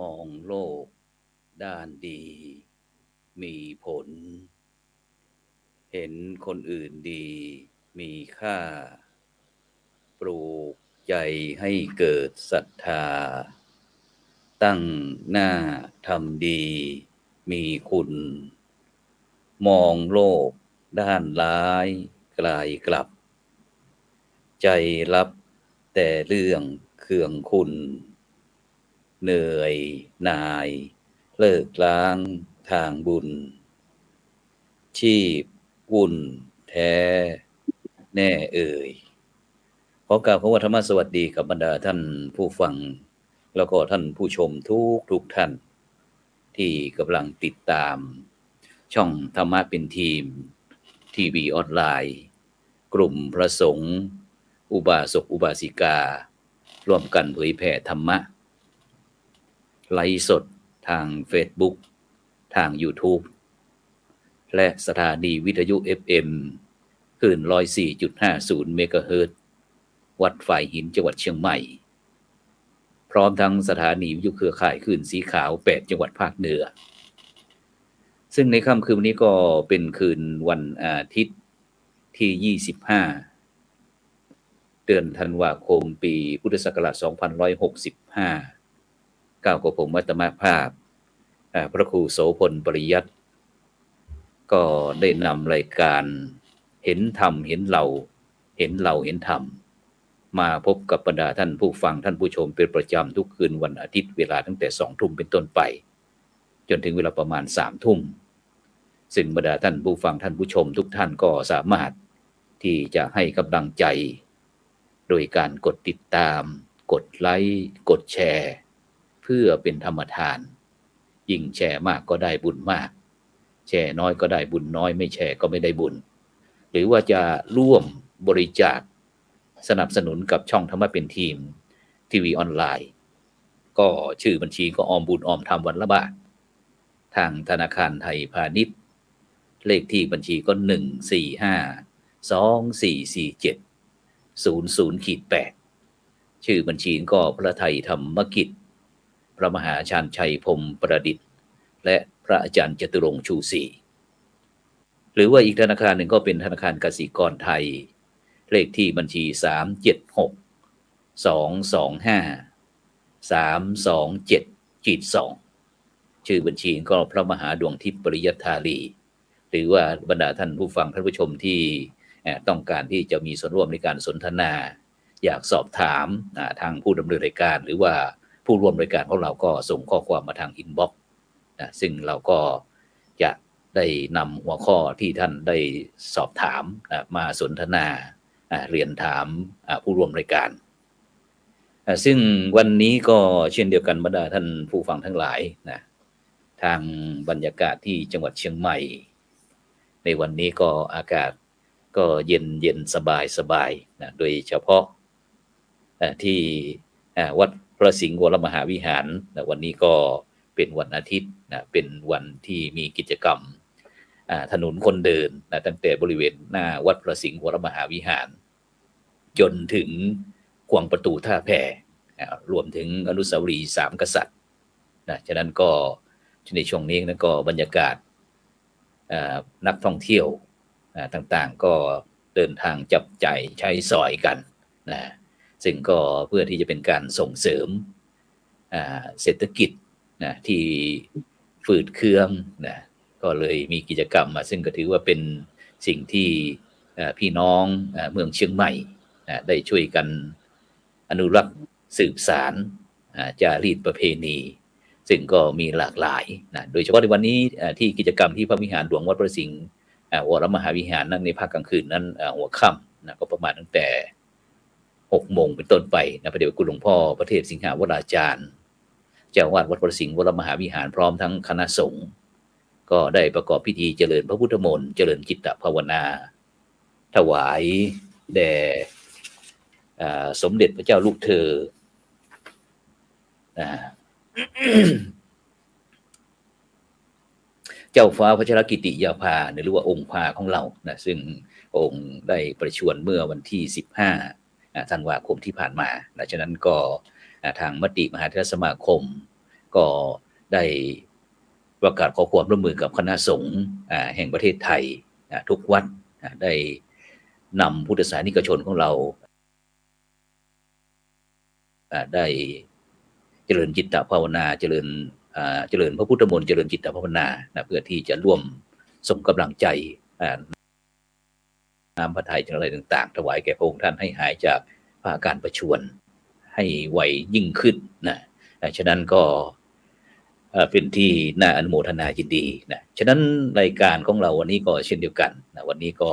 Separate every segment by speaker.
Speaker 1: มองโลกด้านดีมีผลเห็นคนอื่นดีมีค่าปลูกใจให้เกิดศรัทธาตั้งหน้าทำดีมีคุณมองโลกด้านร้ายกลายกลับใจรับแต่เรื่องเคืองคุณเหนื่อยหน่ายเลิกล้างทางบุญชีพวุ่นแท้แน่เอ่ยขอกล่าวคำว่าธรรมสวัสดีกับบรรดาท่านผู้ฟังแล้วก็ท่านผู้ชมทุกท่านที่กำลังติดตามช่องธรรมะเป็นทีมทีวีออนไลน์กลุ่มพระสงฆ์อุบาสกอุบาสิการ่วมกันเผยแผ่ธรรมะไลฟ์สดทาง Facebook ทาง YouTube และสถานีวิทยุ FM คลื่น 104.50 เมกะเฮิรตซ์วัดฝ่ายหินจังหวัดเชียงใหม่พร้อมทั้งสถานีวิทยุเครือข่ายคลื่นสีขาว8จังหวัดภาคเหนือซึ่งในค่ำคืนวันนี้ก็เป็นคืนวันอาทิตย์ที่25เดือนธันวาคมปีพุทธศักราช2565ก้าวกับผมวัตมภาพพระครูโสพลปริยัติก็ได้นำรายการเห็นธรรมเห็นเราเห็นเราเห็นธรรมมาพบกับบรรดาท่านผู้ฟังท่านผู้ชมเป็นประจำทุกคืนวันอาทิตย์เวลาตั้งแต่20:00 นเป็นต้นไปจนถึงเวลาประมาณ23:00 นซึ่งบรรดาท่านผู้ฟังท่านผู้ชมทุกท่านก็สามารถที่จะให้กำลังใจโดยการกดติดตามกดไลค์กดแชร์เพื่อเป็นธรรมทานยิ่งแชร์มากก็ได้บุญมากแชร์น้อยก็ได้บุญน้อยไม่แชร์ก็ไม่ได้บุญหรือว่าจะร่วมบริจาคสนับสนุนกับช่องธรรมะเป็นทีมทีวีออนไลน์ก็ชื่อบัญชีก็ออมบุญออมธรรมวันละบาททางธนาคารไทยพาณิชย์เลขที่บัญชีก็145244700-8ชื่อบัญชีก็พระไทยธรรมกิจพระมหาชาญชัยพรหมประดิษฐ์และพระอาจารย์จตุรงค์ชูศรีหรือว่าอีกธนาคารหนึ่งก็เป็นธนาคารกสิกรไทยเลขที่บัญชี376225327327-2ชื่อบัญชีก็พระมหาดวงทิพย์ปริยัตถาลีหรือว่าบรรดาท่านผู้ฟังท่านผู้ชมที่ต้องการที่จะมีส่วนร่วมในการสนทนาอยากสอบถามทางผู้ดำเนินรายการหรือว่าผู้ร่วมรายการของเราก็ส่งข้อความมาทางอินบ็อกซ์ซึ่งเราก็จะได้นำหัวข้อที่ท่านได้สอบถามมาสนทนาเรียนถามผู้ร่วมรายการซึ่งวันนี้ก็เช่นเดียวกันบรรดาท่านผู้ฟังทั้งหลายนะทางบรรยากาศที่จังหวัดเชียงใหม่ในวันนี้ก็อากาศก็เย็นสบายนะโดยเฉพาะที่วัดพระสิงห์วรมหาวิหารนะวันนี้ก็เป็นวันอาทิตย์นะเป็นวันที่มีกิจกรรมถนนคนเดินนะตั้งแต่บริเวณหน้าวัดพระสิงห์วรมหาวิหารจนถึงขวงประตูท่าแพรวมถึงอนุสาวรีย์สามกษัตริย์นะฉะนั้นก็ในช่วงนี้นะก็บรรยากาศนักท่องเที่ยวต่างๆก็เดินทางจับจ่ายใช้สอยกันนะซึ่งก็เพื่อที่จะเป็นการส่งเสริมเศรษฐกิจนะที่ฝืดเคืองนะก็เลยมีกิจกรรมมาซึ่งก็ถือว่าเป็นสิ่งที่พี่น้องเมืองเชียงใหม่ได้ช่วยกันอนุรักษ์สืบสานจารีตประเพณีซึ่งก็มีหลากหลายนะโดยเฉพาะในวันนี้ที่กิจกรรมที่พระวิหารหลวงวัดพระสิงห์วรมหาวิหารนั้นในภาคกลางคืนนั้นหัวค่ำนะก็ประมาณตั้งแต่6 โมงเป็นต้นไปนะพระเดชพระคุณหลวงพ่อพระเทพสิงหาวราจารย์เจ้าวาดวัดพระสิงห์วรมหาวิหารพร้อมทั้งคณะสงฆ์ก็ได้ประกอบพิธีเจริญพระพุทธมนต์เจริญจิตตภาวนาถวายแด่สมเด็จพระเจ้าลูกเธอเจ้าฟ้าพัชรกิติยาภาหรือว่าองค์พาของเรานะซึ่งองค์ได้ประชวรเมื่อวันที่15ธันวาคมที่ผ่านมาฉะนั้นก็ทางมติมหาเถรสมาคม ก็ได้ประกาศขอความร่วมมือกับคณะสงฆ์แห่งประเทศไทยทุกวัดได้นำพุทธศาสนิกชนของเราได้เจริญจิตตภาวนาเจริญพระพุทธมนต์เจริญจิตตภาวนาเพื่อที่จะร่วมส่งกำลังใจน้ำพระทัยอะไรต่างๆถวายแก่พระองค์ท่านให้หายจากอาการประชวรให้ไวยิ่งขึ้นนะฉะนั้นก็เป็นที่น่าอนุโมทนายินดีนะฉะนั้นรายการของเราวันนี้ก็เช่นเดียวกันนะวันนี้ก็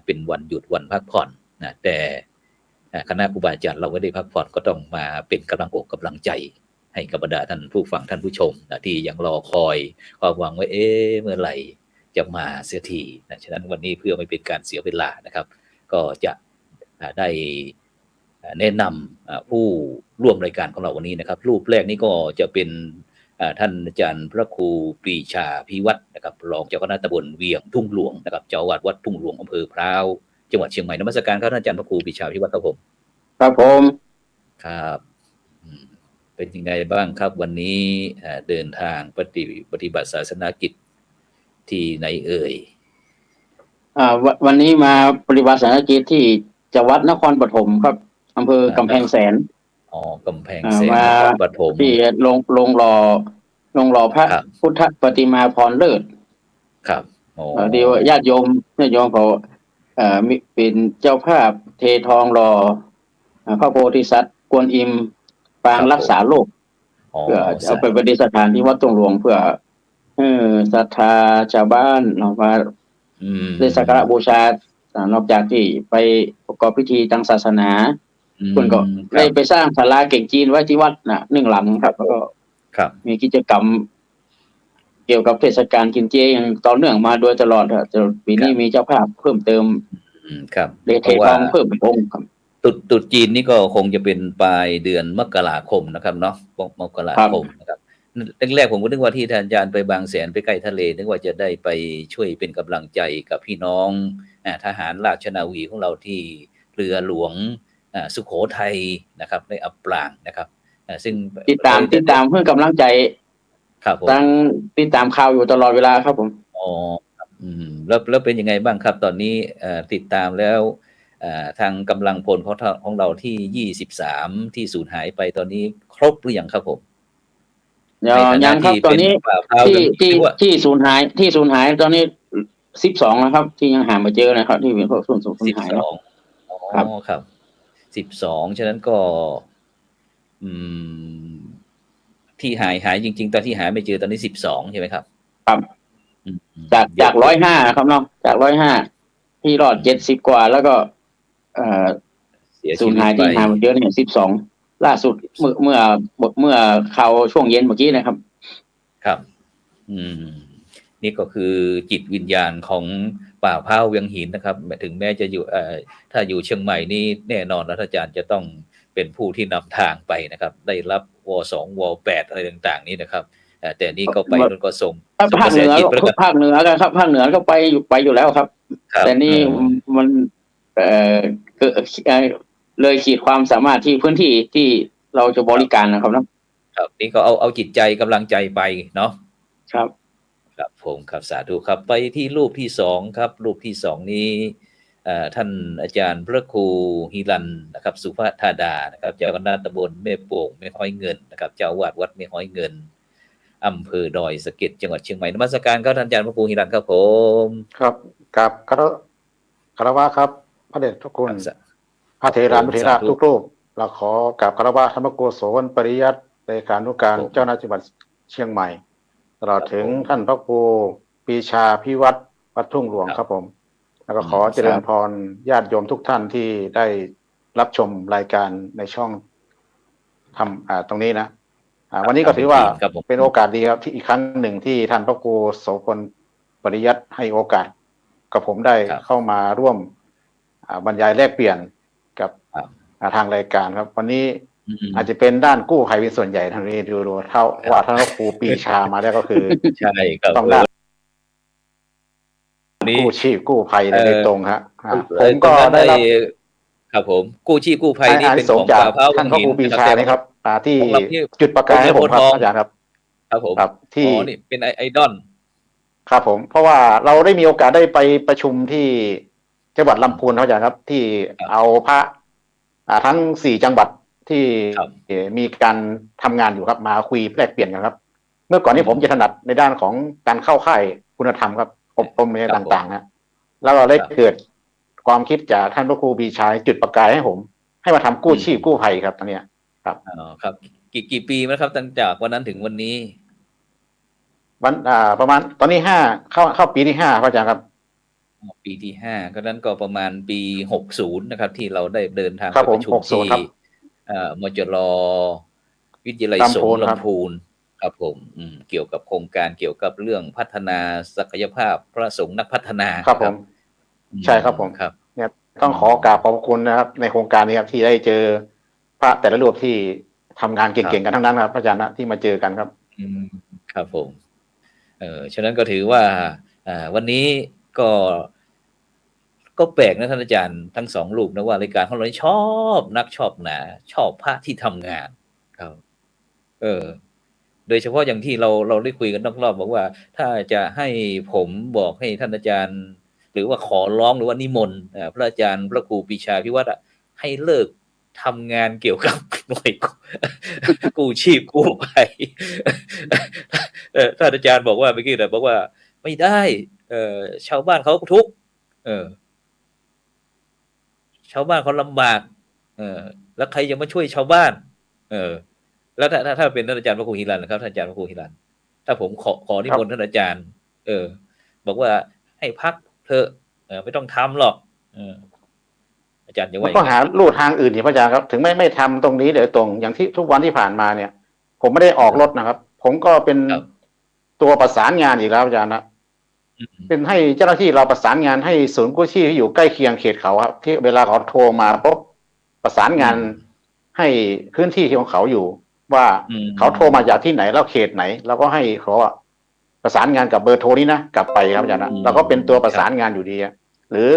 Speaker 1: เป็นวันหยุดวันพักผ่อนนะแต่คณะครูบาอาจารย์เราไม่ได้พักผ่อนก็ต้องมาเป็นกำลังอกกำลังใจให้กับบรรดาท่านผู้ฟังท่านผู้ชมนะที่ยังรอคอยความหวังว่าเมื่อไหร่จะมาเสียทีนะฉะนั้นวันนี้เพื่อไม่เป็นการเสียเวลานะครับก็จะได้แนะนำผู้ร่วมรายการของเราวันนี้นะครับรูปแรกนี้ก็จะเป็นท่านอาจารย์พระครูปรีชาภิวัฒน์นะครับรองเจ้าคณะตำบลเวียงทุ่งหลวงนะครับเจ้าอาวาสวัดทุ่งหลวงอำเภอพร้าวจังหวัดเชียงใหม่นมัสการครับท่านอาจารย์พระครูปรีชาภิวัฒน์ครับผม
Speaker 2: ครับผม
Speaker 1: ครับเป็นยังไงบ้างครับวันนี้เดินทางปฏิบัติศาสนกิจที่ไหนเอ่ย
Speaker 2: วันนี้มาปฏิบัติศาสนกิจที่จังหวัดนครปฐมครับอำเภอกำแพงแสน
Speaker 1: กำแพงแสนนครปฐม
Speaker 2: ที่ลงหล่อพระพุทธปฏิมาพรเลิศ
Speaker 1: ครับ
Speaker 2: ดีว่าญาติโยมเขาเป็นเจ้าภาพเททองหล่อพระโพธิสัตว์กวนอิมปางรักษาโรคเพื่อเอาไปประดิษฐานที่วัดทุ่งหลวงเพื่อศรัทธาชาวบ้านเนาะมาได้สักการะบูชานอกจากที่ไปประกอบพิธีทางศาสนาคุณก็ได้ไปสร้างศาลาเก่งจีนไว้ที่วัด1 หลังครับแล้วก็มีกิจกรรมเกี่ยวกับเทศกาลกินเจอย่างต่อเนื่องมาโดยตลอดครับปีนี้มีเจ้าภาพเพิ่มเติม
Speaker 1: ครับ
Speaker 2: ได้เททองเพิ่มองค์ครับ
Speaker 1: ตรุษจีนนี่ก็คงจะเป็นปลายเดือนมกราคมนะครับเนาะมกราคมนะครับแรกๆผมก็นึกว่าที่ท่านอาจารย์ไปบางแสนไปใกล้ทะเลนึกว่าจะได้ไปช่วยเป็นกำลังใจกับพี่น้องทหารราชนาวีของเราที่เรือหลวงสุโขทัยนะครับในอับปางนะครับซึ่ง
Speaker 2: ติดตามเพื่อกำลังใจ
Speaker 1: ครับผม
Speaker 2: ตั้งติดตามข่าวอยู่ตลอดเวลาครับผม
Speaker 1: แล้วเป็นยังไงบ้างครับตอนนี้ติดตามแล้วทางกำลังพลของเราที่23ที่สูญหายไปตอนนี้ครบหรือยังครับผม
Speaker 2: ยังครับตอนนี้ที่สูญหายตอนนี้12นะครับที่ยังหาไม่เจอนะครับที่เป็นพวกสูญหาย
Speaker 1: ครับ12ฉะนั้นก็ที่หายจริงๆตอนที่หายไม่เจอตอนนี้12ใช่ไหมครับ
Speaker 2: ครับจาก105ครับเนาะจาก105ที่รอด70กว่าแล้วก็สูญหายที่หาไม่เจอเนี่ย12ล่าสุดเมื่อข่าวช่วงเย็นเมื่อกี้นะครับ
Speaker 1: ครับนี่ก็คือจิตวิญญาณของป่าพร้าวเวียงหินนะครับถึงแม้จะอยู่ถ้าอยู่เชียงใหม่นี่แน่นอนนะอาจารย์จะต้องเป็นผู้ที่นำทางไปนะครับได้รับว2ว8อะไรต่างๆนี้นะครับแต่นี่ก็ไปแล้วก็ส่ง
Speaker 2: ภาคเหนือกันครับภาคเหนือก็ไปอยู่แล้วครับแต่นี่มันเลยขีดความสามารถที่พื้นที่ที่เราจะบริการนะครับ
Speaker 1: ครับนี่ก็เอาจิตใจกำลังใจไปเนาะ
Speaker 2: ครับ
Speaker 1: ผมครับสาธุครับไปที่รูปที่2ครับรูปที่2นี้ท่านอาจารย์พระครูฮิรันนะครับสุภธาดานะครับเจ้าคณะตำบลแม่โป่งแม่ห้อยเงินนะครับเจ้าอาวาสวัดแม่ห้อยเงินอำเภอดอยสะเก็ดจังหวัดเชียงใหม่นมัสการครับท่านอาจารย์พระครูฮิรันครับผม
Speaker 3: ครับกับคารวะครับพระเดชพระคุณพระเถระมุเถระทุกรูปเราขอกับคารวะธรรมโกศลปริยัติเลขานุการเจ้าหน้าที่จังหวัดเชียงใหม่ตลอดถึงท่านพระครูปรีชาภิวัฒน์วัดทุ่งหลวงครับผมแล้วก็ขอเจริญพรญาติโยมทุกท่านที่ได้รับชมรายการในช่องทำตรงนี้นะวันนี้ก็ถือว่าเป็นโอกาสดีครับที่อีกครั้งหนึ่งที่ท่านพระครูโสพลปริยัติให้โอกาสกับผมได้เข้ามาร่วมบรรยายแลกเปลี่ยนกับทางรายการครับวันนี้อาจจะเป็นด้านกู้ภัยเป็นส่วนใหญ่ทางนี้ดูเท่าว่าท่านพระครูปรีชามาแล้วก็คือ
Speaker 1: ใช่ครับ
Speaker 3: ต้องด้านกู้ชีพกู้ภัยโดยตรงครับผมก็ได้รับ
Speaker 1: ครับผมกู้ชีพกู้ภัยนี่เป็นของ
Speaker 3: ท่านพระครูปรีชานะครับที่จุดประกายให้ผมครับอาจารย์ครับ
Speaker 1: ครับผม
Speaker 3: ครับที่
Speaker 1: นี่เป็นไอดอล
Speaker 3: ครับผมเพราะว่าเราได้มีโอกาสได้ไปประชุมที่จังหวัดลำพูนเขาจะครับที่เอาพระทั้ง4 จังหวัดที่มีการทำงานอยู่ครับมาคุยแลกเปลี่ยนกันครับเมื่อก่อนนี้ผมจะถนัดในด้านของการเข้าค่ายคุณธรรมครับอบรมในต่างๆนะแล้วเราได้เกิดความคิดจากท่านพระครูบีชายจุดประกายให้ผมให้มาทำกู้ชีพกู้ภัยครับตอนนี้ครับ
Speaker 1: ครับกี่ปีแล้วครับตั้งจากวันนั้นถึงวันนี้
Speaker 3: วันประมาณตอนนี้เข้าปีที่5พระอาจารย์ครับ
Speaker 1: ปีที่5ก็นั้นก็ประมาณปี60นะครับที่เราได้เดินทางไปประชุมที่มจร.วิทยาลัยสงฆ์ลำพูนครับผมเกี่ยวกับโครงการเกี่ยวกับเรื่องพัฒนาศักยภาพพระสงฆ์นักพัฒนา
Speaker 3: ครับผมใช่ครับผม
Speaker 1: ครับ
Speaker 3: เนี่ยต้องขอกราบขอบคุณนะครับในโครงการนี้ครับที่ได้เจอพระแต่ละรูปที่ทำงานเก่งๆกันทั้งนั้นครับพระอาจารย์นะที่มาเจอกันครับ
Speaker 1: ครับผมฉะนั้นก็ถือว่าวันนี้ก็แปลกนะท่านอาจารย์ทั้ง2 รูปนะว่ารายการของเราชอบนักชอบหนาชอบพระที่ทำงานครับโดยเฉพาะอย่างที่เราได้คุยกันนอกรอบบอกว่าถ้าจะให้ผมบอกให้ท่านอาจารย์หรือว่าขอร้องหรือว่านิมนต์พระอาจารย์พระครูปีชาภิวัตรให้เลิกทำงานเกี่ยวกับหน่วยกู้ชีพกู้ภัยท่านอาจารย์บอกว่าเมื่อกี้บอกว่าไม่ได้ชาวบ้านเขาทุกข์ชาวบ้านเขาลำบากแล้วใครจะมาช่วยชาวบ้านแล้วถ้าเป็นท่านอาจารย์พระครูฮิรันนะครับท่านอาจารย์พระครูฮิรันถ้าผมขอนิมนต์ท่านอาจารย์บอกว่าให้พักเถอะไม่ต้องทำหรอกอาจารย์จะว่า
Speaker 3: ต้องหาลู่ทางอื่นที่พระอาจารย์ครับถึงไม่ทำตรงนี้โดยตรงอย่างที่ทุกวันที่ผ่านมาเนี่ยผมไม่ได้ออกรถนะครับผมก็เป็นตัวประสานงานอีกแล้วอาจารย์นะเป็นให้เจ้าหน้าที่เราประสานงานให้ศูนย์กู้ชีพที่อยู่ใกล้เคียงเขตเขาครับที่เวลาเขาโทรมาปุ๊บประสานงานให้พื้นที่ของเขาอยู่ว่าเขาโทรมาจากที่ไหนแล้วเขตไหนเราก็ให้เขาประสานงานกับเบอร์โทรนี้นะกลับไปครับอาจารย์นะเราก็เป็นตัวประสานงานอยู่ดีหรือ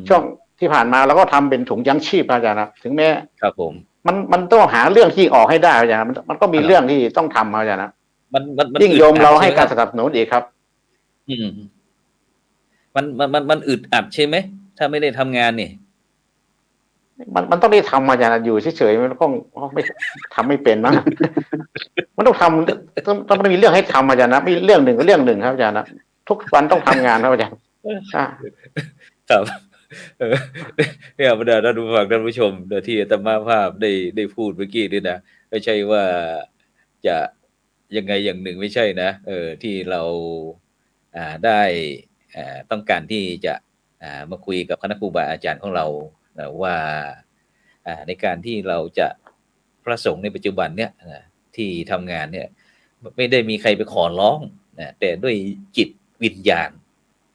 Speaker 3: ช่วงที่ผ่านมาเราก็ทำเป็นถุงยังชีพอาจารย์นะถึงแม้
Speaker 1: ครับผม
Speaker 3: มันต้องหาเรื่องที่ออกให้ได้อาจารย์มันก็มีเรื่องที่ต้องทำอาจารย์นะ
Speaker 1: มัน
Speaker 3: ยิ่งโยมเราให้การสนับสนุนอีกครับ
Speaker 1: มันอึดอัดใช่ไหมถ้าไม่ได้ทำงานนี่
Speaker 3: มันต้องได้ทำอาจารย์อยู่เฉยๆมันก็ไม่ทำไม่เป็นมั้งมันต้องทำต้องมีเรื่องให้ทำอาจารย์นะไม่เรื่องหนึ่งก็เรื่องหนึ่งครับอาจารย์นะทุกวันต้องทำงานครับอาจารย์
Speaker 1: ครับเนี่ยบรรดาท่านผู้ฟังท่านผู้ชมที่อาตมาภาพได้พูดเมื่อกี้นี่นะไม่ใช่ว่าจะยังไงอย่างหนึ่งไม่ใช่นะที่เราได้ต้องการที่จะมาคุยกับคณะครูบาอาจารย์ของเราว่าในการที่เราจะพระสงฆ์ในปัจจุบันเนี่ยที่ทำงานเนี่ยไม่ได้มีใครไปขอร้องนะแต่ด้วยจิตวิญญาณ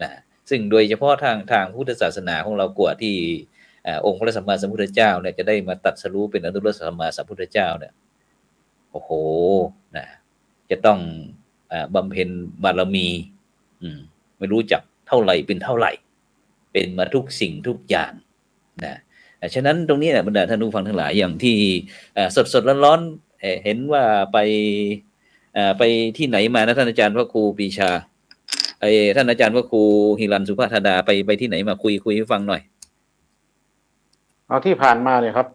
Speaker 1: นะซึ่งโดยเฉพาะทางพุทธศาสนาของเรากว่าที่องค์พระสัมมาสัมพุทธเจ้าเนี่ยจะได้มาตรัสรู้เป็นอนุตตรสัมมาสัมพุทธเจ้าเนี่ยโอ้โหนะจะต้องบำเพ็ญบารมีไม่รู้จักเท่าไหร่เป็นเท่าไหร่เป็นมาทุกสิ่งทุกอย่างนะฉะนั้นตรงนี้บรรดาท่านผู้ฟังทั้งหลายอย่างที่สดร้อนๆเห็นว่าไปที่ไหนมานะท่านอาจารย์พระครูปีชาท่านอาจารย์พระครูฮิรันสุภาธดาไปที่ไหนมาคุยให้ฟังหน่อย
Speaker 3: เอาที่ผ่านมาเนี่ยครับ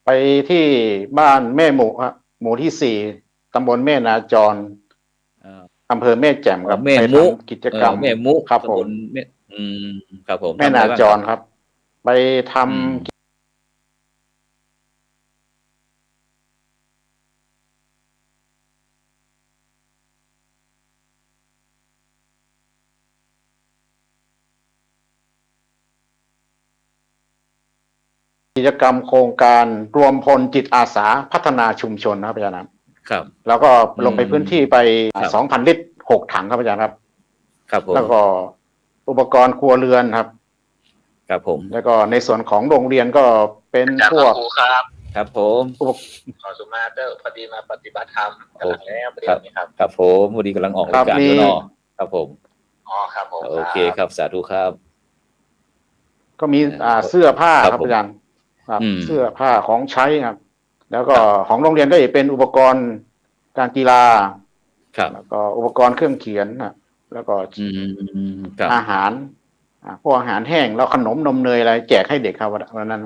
Speaker 3: ไปที่บ้านแม่หมู่หมู่ที่4ตำบลแม่นาจรอำเภอแม่แจ่มครับ
Speaker 1: แม่มุ
Speaker 3: กิจกรรม
Speaker 1: แม่มุ
Speaker 3: ครับผม
Speaker 1: ครับผม
Speaker 3: แม่นาจรครับไปทำกิจกรรมโครงการรวมพลจิตอาสาพัฒนาชุมชนครับอาจารย์
Speaker 1: ครับ
Speaker 3: แล้วก็ลงไปพื้นที่ไป 2,000 ลิตร 6 ถังครับอาจารย์ครับ
Speaker 1: ครับผม
Speaker 3: แล้วก็อุปกรณ์ครัวเรือนครับ
Speaker 1: ครับผม
Speaker 3: แล้วก็ในส่วนของโรงเรียนก็เป็นพวก
Speaker 1: ครับผม
Speaker 4: ขอสุมาเตอร์พอดีมาปฏิบัติธรรมกำลังแล้วเรียนนี่ครับ
Speaker 1: ครับผมพอดีกำลังออกรายการด้วยเนาะครับผม
Speaker 4: ครับผม
Speaker 1: โอเคครับสาธุครับ
Speaker 3: ก็มีเสื้อผ้าครับอาจารย์ครับเสื้อผ้าของใช้ครับแล้วก็ของโรงเรียนก็จะเป็นอุปกรณ์การกีฬา
Speaker 1: ครับ
Speaker 3: แล้วก็อุปกรณ์เครื่องเขียนนะแล้วก็
Speaker 1: ครับ
Speaker 3: อาหารพวกอาหารแห้งแล้วขนมนมเนยอะไรแจกให้เด็กครับวันนั้น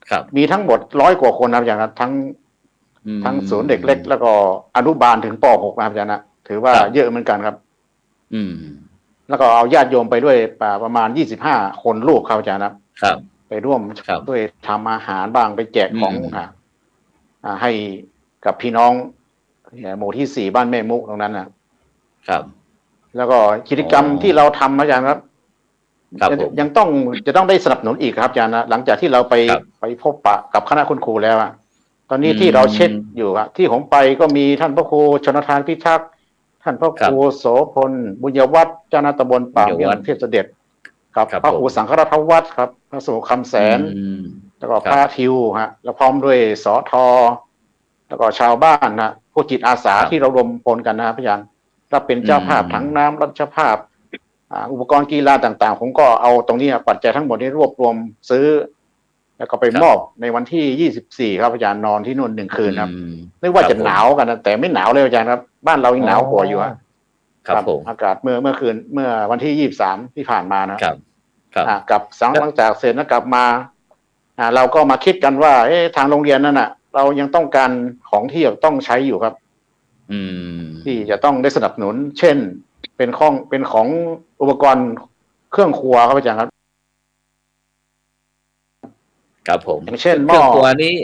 Speaker 1: ครับ
Speaker 3: มีทั้งหมด100 กว่าคนนะครับอย่างนั้นทั้งศูนย์เด็กเล็กแล้วก็อนุบาลถึงป .6 นะครับอาจารย์นะถือว่า
Speaker 1: ครับ
Speaker 3: เยอะเหมือนกันครับ
Speaker 1: อืม
Speaker 3: แล้วก็เอาญาติโยมไปด้วยประมาณ25 คนลูกครับอาจารย์นะครับ ไปร่วม
Speaker 1: ครับ
Speaker 3: ด้วยทำอาหารบ้างไปแจกของ ให้กับพี่น้องหมู่ที่4บ้านแม่มุกตรงนั้นนะครับ แล้วก็กิจกรรม
Speaker 1: อ๋อ
Speaker 3: ที่เราทำอาจารย์ครับ
Speaker 1: ครับผม
Speaker 3: ยังจะต้องได้สนับสนุนอีกครับอาจารย์นะหลังจากที่เราไป
Speaker 1: ครับ
Speaker 3: ไปพบปะกับคณะคุณครูแล้วตอนนี้ที่เราเช็คอยู่ที่ผมไปก็มีท่านพระครูชนทานพิทักษ์ท่านพระครูโสพลบุญยวัฒน์เจ้าหน้าตำบลป่าเมียงเทพเสด็จกับพระครูสังฆรัตนวัฒน์ครับพระสุคำแสน แล้วก็พระทิวแล้วพร้อมด้วยสทแล้วก็ชาวบ้านผู้จิตอาสาที่เรารวมพลกันนะครับพี่ยันรับเป็นเจ้าภาพถังน้ำรับเจ้าภาพอุปกรณ์กีฬาต่างๆผมก็เอาตรงนี้ปัจจัยทั้งหมดนี้รวบรวมซื้อ แล้วก็ไปมอบในวันที่24ครับอาจารย์นอนที่นู่น1 คืนครับนึกว่าจะหนาวกันนะแต่ไม่หนาวเลยอาจารย์ครับบ้านเรายังหนาวกว่าอยู่
Speaker 1: ครับผม
Speaker 3: อากาศเมื่อคืนเมื่อวันที่23ที่ผ่านมานะครับ
Speaker 1: ครับ
Speaker 3: กับหลังจากเสร็จแล้วกลับมาเราก็มาคิดกันว่าทางโรงเรียนนั้นเรายังต้องการของที่ต้องใช้อยู่ครับที่จะต้องได้สนับสนุน เช่นเป็นของอุปกรณ์เครื่องครัวครับอาจารย์ครับ
Speaker 1: ครับผม
Speaker 3: อย่างเช่นห
Speaker 1: เค
Speaker 3: ม้
Speaker 1: รื่
Speaker 3: อ
Speaker 1: องครัวนี้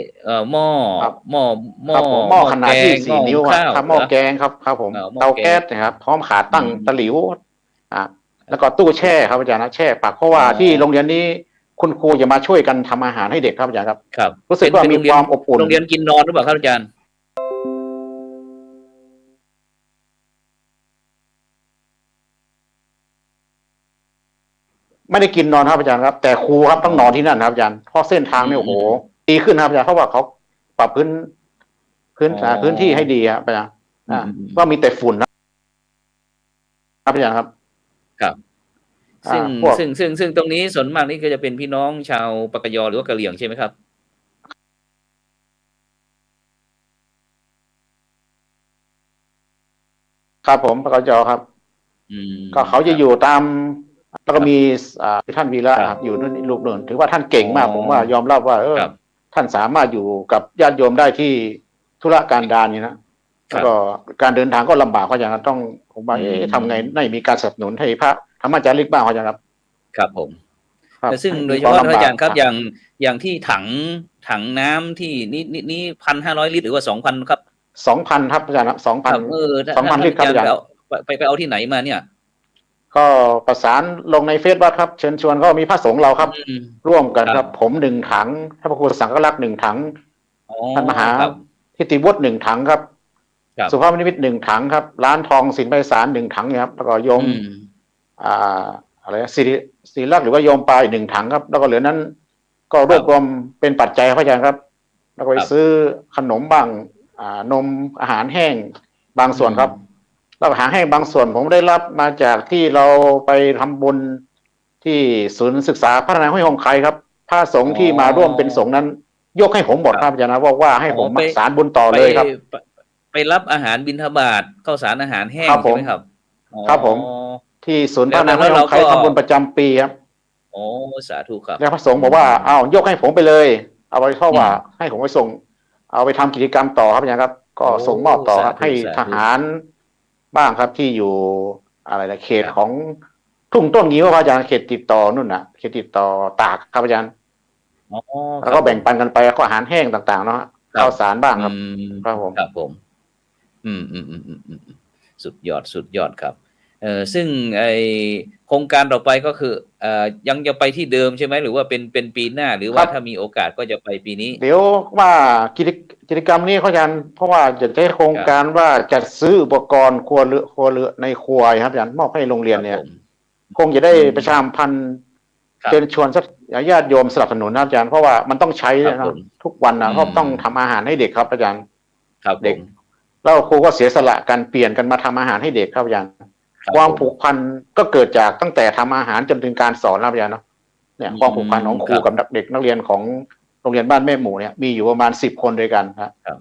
Speaker 1: หม้อ
Speaker 3: ครับ
Speaker 1: หม้อ
Speaker 3: หม้อขนาด
Speaker 1: แกง
Speaker 3: 24 นิ้ว
Speaker 1: ข้าว
Speaker 3: ครับหม้อแกงครับผม
Speaker 1: หม้อ
Speaker 3: เตา
Speaker 1: แกง
Speaker 3: แก๊สนะครับพร้อมขาตั้งตะหลิวแล้วก็ตู้แช่ครับอาจารย์นะแช่ปักเพราะว่าที่โรงเรียนนี้คุณครูจะมาช่วยกันทำอาหารให้เด็กครับอาจารย์ครับ
Speaker 1: ครับ
Speaker 3: รู้สึกว่ามีความอบอุ่น
Speaker 1: โรงเรียนกินนอนหรือเปล่าครับอาจารย์
Speaker 3: ไม่ได้กินนอนครับอาจารย์ครับแต่ครูครับต้องนอนที่นั่นครับอาจารย์เพราะเส้นทางเนี่ยโอ้โหดีขึ้นครับอาจารย์เพราะว่าเขาปรับพื้นที่ให้ดีครับอาจารย์ก็มีแต่ฝุ่นครับอาจารย์ครับ
Speaker 1: ครับ ซึ่งตรงนี้ส่วนมากนี่ก็จะเป็นพี่น้องชาวปากกยอหรือว่ากะเหรี่ยงใช่ไหมครับ
Speaker 3: ครับผมปกจครับก็เขาจะอยู่ตามแล้วก็มีท่านวีระครับอยู่นู่นลูกเนินถือว่าท่านเก่งมากผมว่ายอมรับว่าท่านสามารถอยู่กับญาติโยมได้ที่ธุรการดารนี่นะแล้วก็การเดินทางก็ลำบากเพราะอย่างนั้นต้องผมว่าทำไงไม่มีการสนับสนุนให้พระธรรมจาริกบ้างเพราะอย่างนั้น
Speaker 1: ครับผมแต่ซึ่งโดยเฉพาะอาจารย์ครับอย่างที่ถังน้ำที่นี่1,500 ลิตรหรือว่า 2,000 ครับ
Speaker 3: 2,000ครับอาจารย์ครับ 2,000 ลิตรครับอาจารย์
Speaker 1: ไปเอาที่ไหนมาเนี่ย
Speaker 3: ก็ประสานลงในเฟซบุ๊กครับเชิญชวนก็มีพระสงฆ์เราครับร่วมกันครับผม1 ถังท่านพระครูสังฆลักษณ์1 ถังท่านมหาทิติวุฒิ1 ถังครับสุภาพนิมิตร1 ถังครับร้านทองสินไพศาล1 ถังครับแล้วก็โยมอะไรศิริลักษณ์หรือว่าโยมปลาย1 ถังครับแล้วก็เหลือนั้นก็รวบรวมเป็นปัจจัยพระอาจารย์ครับแล้วก็ไปซื้อขนมบ้างนมอาหารแห้งบางส่วนครับแล้วอาหารแห้งบางส่วนผมได้รับมาจากที่เราไปทำบุญที่ศูนย์ศึกษาพัฒนาห้วยหงไคครับพระสงฆ์ที่มาร่วมเป็นสงฆ์นั้นยกให้ผมหมดครับอาจารย์นะว่าให้ผมสารบุญต่อเลยครับ
Speaker 1: ไปรับอาหารบิณฑบาตข้าวสารอาหารแห้งใช่ไหมครับ
Speaker 3: ครับผมที่ศูนย์พัฒนาห้วยหงไคทำบุญประจำปีครับ
Speaker 1: โอ้สาธุครับ
Speaker 3: แล้วพระสงฆ์บอกว่าเอายกให้ผมไปเลยเอาไปเพราะว่าให้ผมไปส่งเอาไปทำกิจกรรมต่อครับอาจารย์ครับก็ส่งมอบต่อครับให้ทหารบ้างครับที่อยู่อะไรนะเขตของทุ่งต้นงิ้วครับอาจารย์เขตติดต่อนู่นน่ะเขตติดต่อตากครับอาจารย์แล้วก็แบ่งปันกันไปก็อาหารแห้งต่างๆเนาะข้าวสารบ้างครับครับ
Speaker 1: ผมสุดยอดครับซึ่งไอโครงการต่อไปก็คือยังจะไปที่เดิมใช่ไหมหรือว่าเป็นปีหน้าหรือว่าถ้ามีโอกาสก็จะไปปีนี้
Speaker 3: เดี๋ยวว่ากิจกรรมนี้เขาจะเพราะว่าจะใช้โครงการว่าจัดซื้ออุปกรณ์ครัวเรือนในครัวครับอาจารย์มอบให้โรงเรียนเนี่ยคงจะได้ประชาสัมพันธ์เชิญชวนญาติโยมสนับสนุนนะอาจารย์เพราะว่ามันต้องใช้นะทุกวันนะเพราะต้องทำอาหารให้เด็กครับอาจารย์เด็กแล้วครูก็เสียสละกันเปลี่ยนกันมาทำอาหารให้เด็กครับอาจารย์ความผูกพันก็เกิดจากตั้งแต่ทำอาหารจนถึงการสอนนะอาจารย์เนาะเนี่ยความผูกพันของครูกับเด็กนักเรียนของโรงเรียนบ้านแม่หมู่เนี่ยมีอยู่ประมาณ10 คนด้วยกันครับ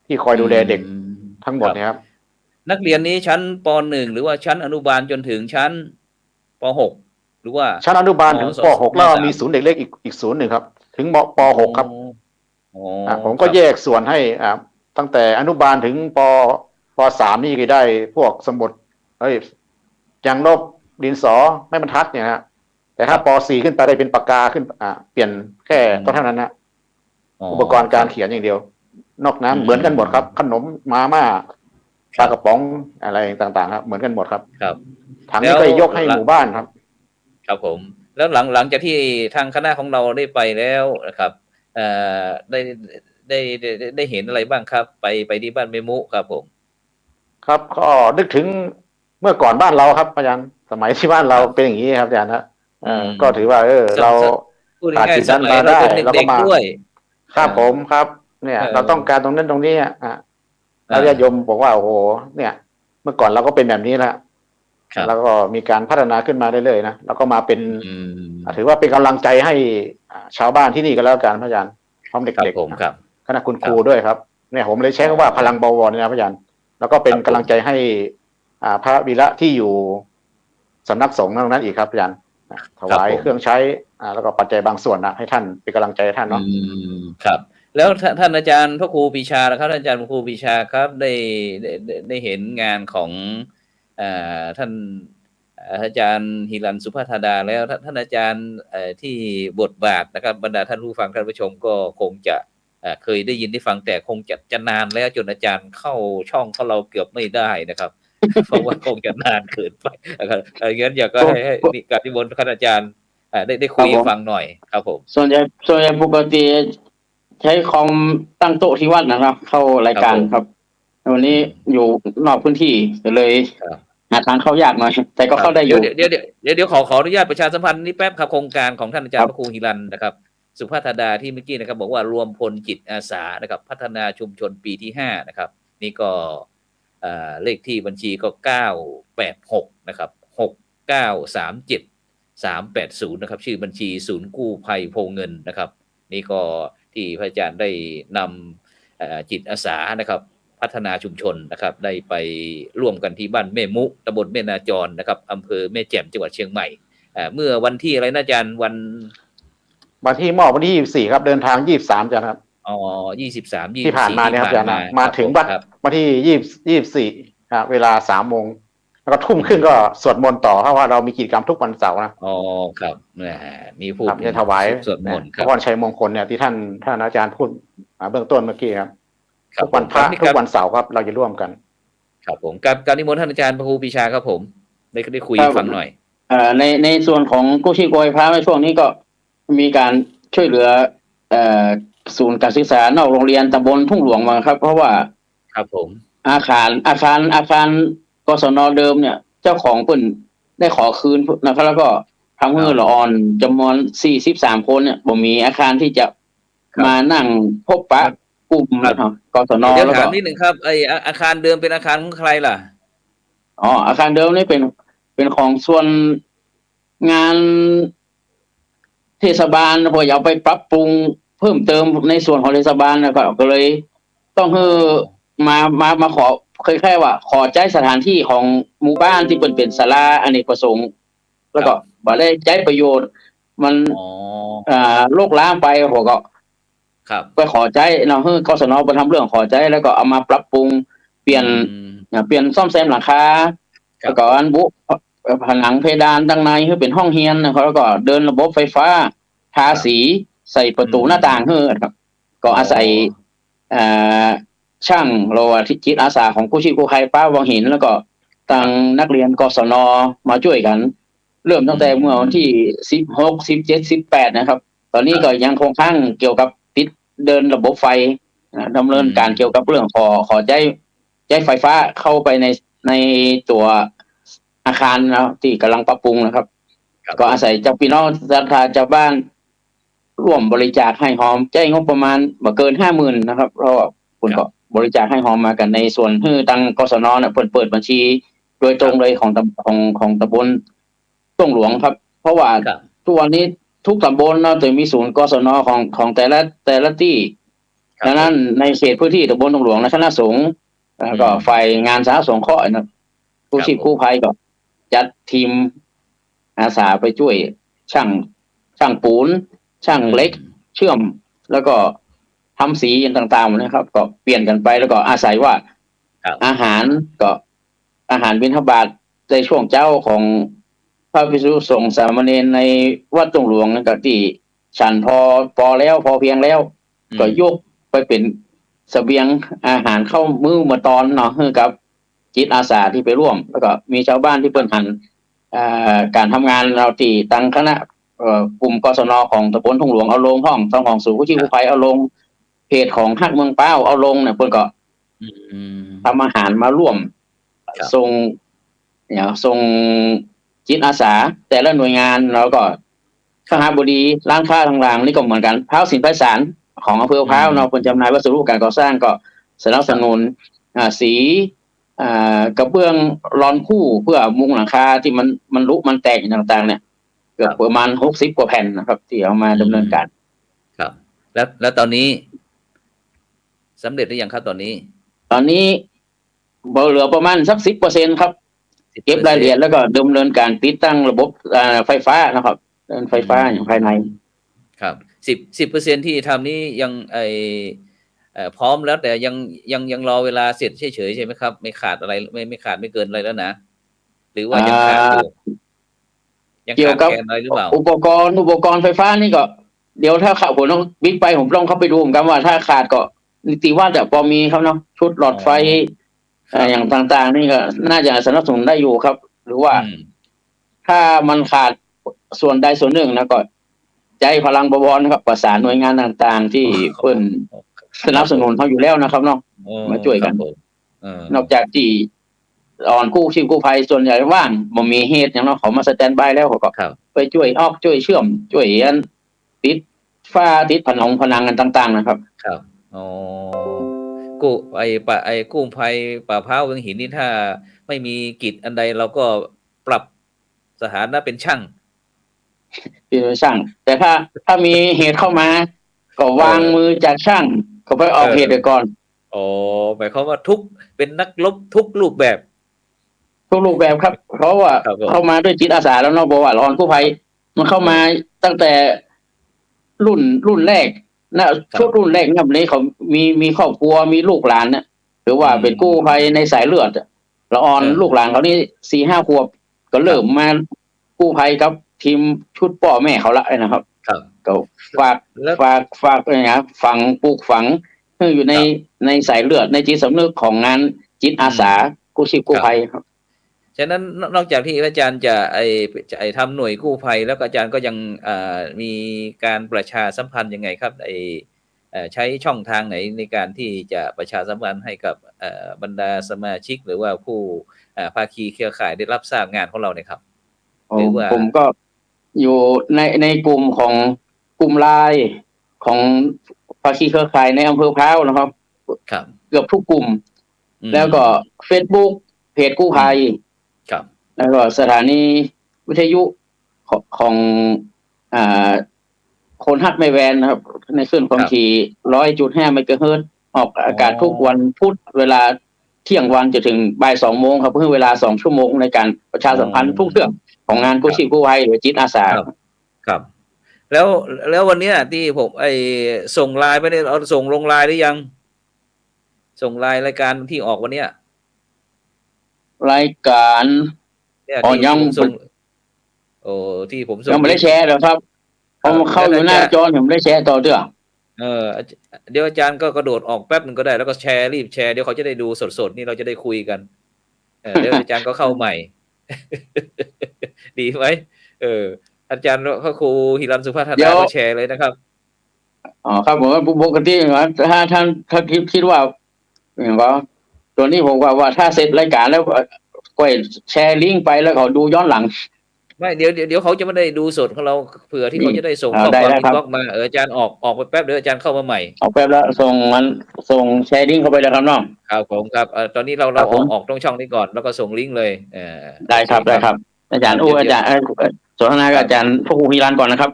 Speaker 3: ที่คอยดูแลเด็กทั้งหมดนะครับ
Speaker 1: นักเรียนนี้ชั้นป .1 หรือว่าชั้นอนุบาลจนถึงชั้นป .6 หรือว่า
Speaker 3: ชั้นอนุบาลถึงป .6 แล้วมี
Speaker 1: 3
Speaker 3: ศูนย์เด็กเล็กอีกศูนย์หนึ่งครับถึงป .6 ครับ
Speaker 1: อ๋อ
Speaker 3: ผมก็แยกส่วนให้ตั้งแต่อนุบาลถึงป .3 นี่ก็ได้พวกสมุดยางลบดินสอไม้บรรทัดเนี่ยนะแต่ถ้าป .4 ขึ้นไปได้เป็นปากกาขึ้นเปลี่ยนแค่ก็เท่านั้นนะอุปกรณ์การเขียนอย่างเดียวนอกนั้นเหมือนกันหมดครับขนมมาม่าปลากระป๋องอะไรต่างๆครับเหมือนกันหมดครับ
Speaker 1: ครับ
Speaker 3: ถังนี้ก็ยกให้หมู่บ้านครับ
Speaker 1: ครับผมแล้วหลังจากที่ทางคณะของเราได้ไปแล้วนะครับได้เห็นอะไรบ้างครับไปที่บ้านเมมุครับผม
Speaker 3: ครับก็นึกถึงเมื่อก่อนบ้านเราครับอาจารย์สมัยที่บ้านเราเป็นอย่างนี้ครับอาจารย์นะก็ถือว่าเรา
Speaker 1: ผ่านจุดนั้นมาได้แล้วก็มา
Speaker 3: ครับผมครับเนี่ยเราต้องการตรงนั้นตรงนี้แล้วญาติโยมบอกว่าโอ้โหเนี่ยเมื่อก่อนเราก็เป็นแบบนี้แล้วแล้วก็มีการพัฒนาขึ้นมาเรื่อยๆนะแล้วก็มาเป็นถือว่าเป็นกำลังใจให้ชาวบ้านที่นี่ก็แล้วกันพระอาจารย์พร้อมเด็กๆคณะคุณครูด้วยครับเนี่ยผมเลยใช้คำว่าพลังบวรนี่นะพระอาจารย์แล้วก็เป็นกำลังใจให้พระวีระที่อยู่สำนักสงฆ์นั้นอีกครับอาจารย์ถวายเครื่องใช้แล้วก็ปัจจัยบางส่วนนะให้ท่านเป็นกำลังใจให้ท่านเนาะ
Speaker 1: ครับแล้วท่านอาจารย์พระครูปีชาแล้วครับท่านอาจารย์พระครูปีชาครับได้เห็นงานของท่านอาจารย์ฮิรันสุภาธดาแล้วท่านอาจารย์ที่บทบาทนะครับบรรดาท่านผู้ฟังท่านผู้ชมก็คงจะเคยได้ยินได้ฟังแต่คงจะนานแล้วจนอาจารย์เข้าช่องของเราเกือบไม่ได้นะครับเพราะว่าคงจะนานเกินไปนะครับงั้นอยากก็ให้การที่บนท่านอาจารย์ได้คุยฟังหน่อยครับผม
Speaker 2: ส่วนใหญ่ปกติใช้คอมตั้งโต๊ะที่วัดนะครับเข้ารายการครับวันนี้อยู่นอกพื้นที่เลยหาทางเข้ายากหน่อยแต่ก็เข้าได้อยู่
Speaker 1: เดี๋ยวขออนุญาตประชาสัมพันธ์นี้แป๊บครับโครงการของท่านอาจารย์พระครูฮิรันนะครับสุภาธดาที่เมื่อกี้นะครับบอกว่ารวมพลจิตอาสานะครับพัฒนาชุมชนปีที่5นะครับนี่ก็เลขที่บัญชีก็986นะครับ6937380นะครับชื่อบัญชีศูนย์กู้ภัยโพเงินนะครับนี่ก็ที่พระอาจารย์ได้นำจิตอาสานะครับพัฒนาชุมชนนะครับได้ไปร่วมกันที่บ้านแม่มุตำบลแม่นาจรนะครับอำเภอแม่แจ่มจังหวัดเชียงใหม่เมื่อวันที่อะไรนะอาจารย์วัน
Speaker 3: ที่มอบวันที่24ครับเดินทาง23จ้ะครับ
Speaker 1: 23
Speaker 3: ที่ผ่านมาเนี่ยครับอาจารย์มาถึงวันที่24เวลา 3 โมงแล้วก็ทุ่มครึ่งก็สวดมนต์ต่อเพราะว่าเรามีกิจกรรมทุกวันเสาร์นะ
Speaker 1: ครับนี่พูด
Speaker 3: ถวาย
Speaker 1: สวดมนต์
Speaker 3: พรชัยมงคลเนี่ยที่ท่านอาจารย์พูดเบื้องต้นเมื่อกี้ครับทุกวันพระทุกวันเสาร์ครับเราจะร่วมกัน
Speaker 1: ครับผมการนิมนต์ท่านอาจารย์พระครูปีชาครับผมได้คุยฟังหน่อย
Speaker 2: ในส่วนของกู้ชีพกู้ภัยพระในช่วงนี้ก็มีการช่วยเหลือศูนย์การศึกษานอกโรงเรียนตำบลทุ่งหลวงมาครับเพราะว่า
Speaker 1: ครับผม
Speaker 2: อาคารกศนเดิมเนี่ยเจ้าของเพิ่นได้ขอคืนนะครับแล้วก็ทำให้ละอ่อนจำนวน43คนเนี่ยบ่มีอาคารที่จะมานั่งพบปะกลุ่มนะครับกศน
Speaker 1: แล้วก็ถามนิดนึงครับไออาคารเดิมเป็นอาคารของใครล่ะ
Speaker 2: อาคารเดิมนี่เป็นของส่วนงานเทศบาลพออยากไปปรับปรุงเพิ่มเติมในส่วนของเทศบาลนะครับก็เลยต้องมาขอเคยแค่ว่าขอใจสถานที่ของหมู่บ้านที่เป็นศาลาอเนกประสงค์แล้วก็บ่ได้ใช้ประโยชน์มันโรคล้างไปผมก็ไปขอใจเนาะกศนไปทำเรื่องขอใจแล้วก็เอามาปรับปรุงเปลี่ยนซ่อมแซมหลังคาแล้วก็อันบุผนังเพดานด้านในให้เป็นห้องเรียนนะครับแล้วก็เดินระบบไฟฟ้าทาสีใส่ประตูหน้าต่างให้ครับก็อาศัยช่างโลที่จิตอาสาของกู้ชีพกู้ภัยป้าวังหินแล้วก็ทางนักเรียนกศนมาช่วยกันเริ่มตั้งแต่เมื่อวันที่16 17 18นะครับตอนนี้ก็ยังคงค้างเกี่ยวกับติดเดินระบบไฟดำเนินการเกี่ยวกับเรื่องขอใจไฟฟ้าเข้าไปในตัวอาคารนะที่กำลังปรับปรุงนะครับก็อาศัยจากพี่น้องศรัทธาชาวบ้านร่วมบริจาคให้หอมใจงบประมาณบ่เกิน 50,000 นะครับเพราะคุณก็บริจาคให้หอมมากันในส่วนทางกศนน่ะเปิดบัญชีโดยตรงเลยของตำบลทุ่งหลวงครับเพราะว่าทุกวันนี้ทุกตำบลเนาะจะมีศูนย์กศนของแต่ละที่ดังนั้นในเขตพื้นที่ตำบลทุ่งหลวงและคณะสงฆ์ แล้วก็ฝ่ายงานสาธารณสงเคราะห์นะกู้ชีพกู้ภัยก็จัดทีมอาสาไปช่วยช่างปูนช่างเหล็กเชื่อมแล้วก็ทำสีต่างๆนะครับ ก็เปลี่ยนกันไปแล้วก็อาศัยว่า อาหารบิณฑบาตในช่วงเจ้าของพระภิกษุสงฆ์สามเณรในวัดตงหลวงนั่นก็ที่ฉันพอแล้วพอเพียงแล้ว ก็ยกไปเป็นเสบียงอาหารเข้ามื้อมาตอนเนาะให้กับจิตอาสาที่ไปร่วม แล้วก็มีชาวบ้านที่เปิ้นหันการทำงานเราที่ตั้งคณะกลุ่มกศนของตำบลทุ่งหลวงเอาลงห้องต้องของสู่กู้ชีพกู้ภัยเอาลงเพจของฮักเมืองเป้าเอาลงเนี่ยเพิ่นก็ทำอาหารมาร่วมส่งจิตอาสาแต่ละหน่วยงานแล้วก็สหบดีร้านค้าต่างๆนี่ก็เหมือนกันพร้าวสินไพศาลของอำเภอพร้าวเนาะเพิ่นจำหน่ายวัสดุการก่อสร้างก็สนับสนุนสีกระเบื้องรอนคู่เพื่อมุงหลังคาที่มันรุมันแตกต่างๆเนี่ยเกือบประมาณ60กว่าแผ่นนะครับที่เอามาดำเนินการ
Speaker 1: ครับแล้วตอนนี้สำเร็จหรือยังครับตอนนี้
Speaker 2: เหลือประมาณสัก 10% ครับเก็บรายละเอียดแล้วก็ดำเนินการติดตั้งระบบไฟฟ้านะครับไฟฟ้าอย่างภายใน
Speaker 1: ครับ10%ที่ทำนี้ยังพร้อมแล้วแต่ยังรอเวลาเสร็จเฉยๆใช่ไหมครับไม่ขาดอะไรไม่ขาดไม่เกินอะไรแล้วนะหรือว่ายังขาดอยู่
Speaker 2: เกี่ยวกับอุปกรณ์ไฟฟ้านี่ก็เดี๋ยวถ้าขาดผมต้องบิ๊กไปผมต้องเข้าไปดูเหมือนกันว่าถ้าขาดก็นิติว่าแต่พอมีครับเนาะชุดหลอดไฟอย่างต่างๆนี่ก็น่าจะสนับสนุนได้อยู่ครับหรือว่าถ้ามันขาดส่วนใดส่วนหนึ่งนะก็ใจพลังบวรนะครับประสานหน่วยงานต่างๆที่เพิ่นสนับสนุนเขาอยู่แล้วนะครับเนาะมาช่วยกันนอกจากที่กู้ชีพกู้ภัยส่วนใหญ่ว่างบ่มีเหตุอย่างเนาะเขามาสแตนด์บายแล้วเขาก็ไปช่วยช่วยเชื่อมช่วยติดฟ้าติดผนังกันต่างๆนะครับ
Speaker 1: ครับกู้ภัยป่าพร้าวเวียงหินนี่ถ้าไม่มีกิจอันใดเราก็ปรับสถานะเป็นช่าง
Speaker 2: แต่ถ้ามีเหตุเข้ามาก็วางมือจากช่างก็ไปออกเหตุไปก่อน
Speaker 1: หมายความว่าเป็นนักรบทุกรูปแบบ
Speaker 2: ครับเพราะว่าเข้ามาด้วยจิตอาสาแล้วเนาะบอกว่ากู้ภัยมันเข้ามาตั้งแต่รุ่นแรกนะชุดรุ่นแรกเนี่ยนี้เขามีครอบครัวมีลูกหลานเนี่ยหรือว่าเป็นกู้ภัยในสายเลือดละออนลูกหลานเขานี่ 4-5 ขวบก็เริ่มมากู้ภัยกับทีมชุดพ่อแม่เขาละนะครับก็ฝากอะไรนะปลูกฝังอยู่ในสายเลือดในจิตสำนึกของงานจิตอาสากู้ชีพกู้ภัยครับ
Speaker 1: ฉะนั้นนอกจากที่อาจารย์จะทำหน่วยกู้ภัยแล้วอาจารย์ก็ยังมีการประชาสัมพันธ์ยังไงครับใช้ช่องทางไหนในการที่จะประชาสัมพันธ์ให้กับบรรดาสมาชิกหรือว่าผู้ภาคีเครือข่ายได้รับทราบงานของเราเนี่ยครับ
Speaker 2: ผมก็อยู่ในกลุ่มของกลุ่มไลน์ของภาคีเครือข่ายในอำเภอพร้าวนะครับเกือบทุกกลุ่มแล้วก็ Facebook เพจกู้ภัยแล้วก็สถานีวิทยุของคนฮักไม่แวนนะครับในคลื่นความถี่ 100.5 เมกะเฮิรตซ์ออกอากาศทุกวันพุธเวลาเที่ยงวันจนถึงบ่าย 2 โมงครับเพื่อเวลา2 ชั่วโมงในการประชาสัมพันธ์ทุกเรื่องของงานกู้ชีพกู้ภัยหรือจิตอาสา
Speaker 1: ครับแล้ววันนี้ที่ผมส่งไลน์ไปเนี่ยเราส่งลงไลน์หรือยังส่งไลน์รายการที่ออกวันนี้
Speaker 2: รายการยัง
Speaker 1: ส่งที่ผมส่ง
Speaker 2: ยังไม่ได้แชร์หรอกครับผมเข้าอยู่หน้าจอผมได้แชร์ต่อเรื่อง
Speaker 1: เดี๋ยวอาจารย์ก็กระโดดออกแป๊บนึงก็ได้แล้วก็รีบแชร์เดี๋ยวเขาจะได้ดูสดๆนี่เราจะได้คุยกันเดี๋ยวอาจารย์ก็เข้าใหม่ดีไหมอาจารย์พระครูหิรันสุภาธนาก็แชร์เลยนะครับ
Speaker 2: ครับผมว่าปกติถ้าท่านคิดว่าอย่างว่าตัวนี้ผมว่าถ้าเสร็จรายการแล้วก็แชร์ลิงก์ไปแล้วเขาดูย้อนหลัง
Speaker 1: ไม่เดี๋ยวเขาจะไม่ได้ดูสดของเราเผื่อที่เขาจะได้ส่งข้อความอินบ็อกซ์มาอาจารย์ออกไปแป๊บเดี๋ยวอาจารย์เข้ามาใหม่
Speaker 2: ออกแป๊บแล้วส่งแชร์ลิงก์เข้าไปแล้วครับน้อง
Speaker 1: ครับผมครับตอนนี้เราออกตรงช่องนี้ก่อนแล้วก็ส่งลิงก์เลย
Speaker 2: ได้ครับอาจารย์อาจารย์สนทนากับอาจารย์พระครูฮิรันก่อนนะครับ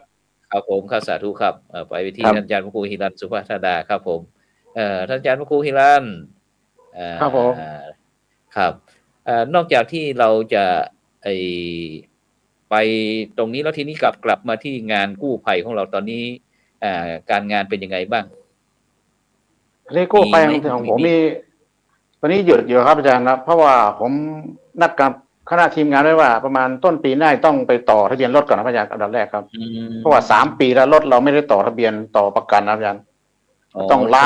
Speaker 1: ครับผมครับสาธุครับไปที่ท่านอาจารย์พระครูฮิรันสุภาธนาครับผมท่านอาจารย์พระครูฮิรัน
Speaker 3: ครับผม
Speaker 1: ครับนอกจากที่เราจะไอไปตรงนี้แล้วทีนี้กลับมาที่งานกู้ภัยของเราตอนนี้การงานเป็นยังไงบ้าง
Speaker 3: อันนี้กู้ภัยของผมนี่ตอนนี้หยุดอยู่ครับอาจารย์ครับเพราะว่าผมนัดกับคณะทีมงานไว้ว่าประมาณต้นปีหน้าต้องไปต่อทะเบียนรถก่อนนะอาจารย์อันดับแรกครับเพราะว่า3 ปีแล้วรถเราไม่ได้ต่อทะเบียนต่อประกันนะอาจารย์ต้องล้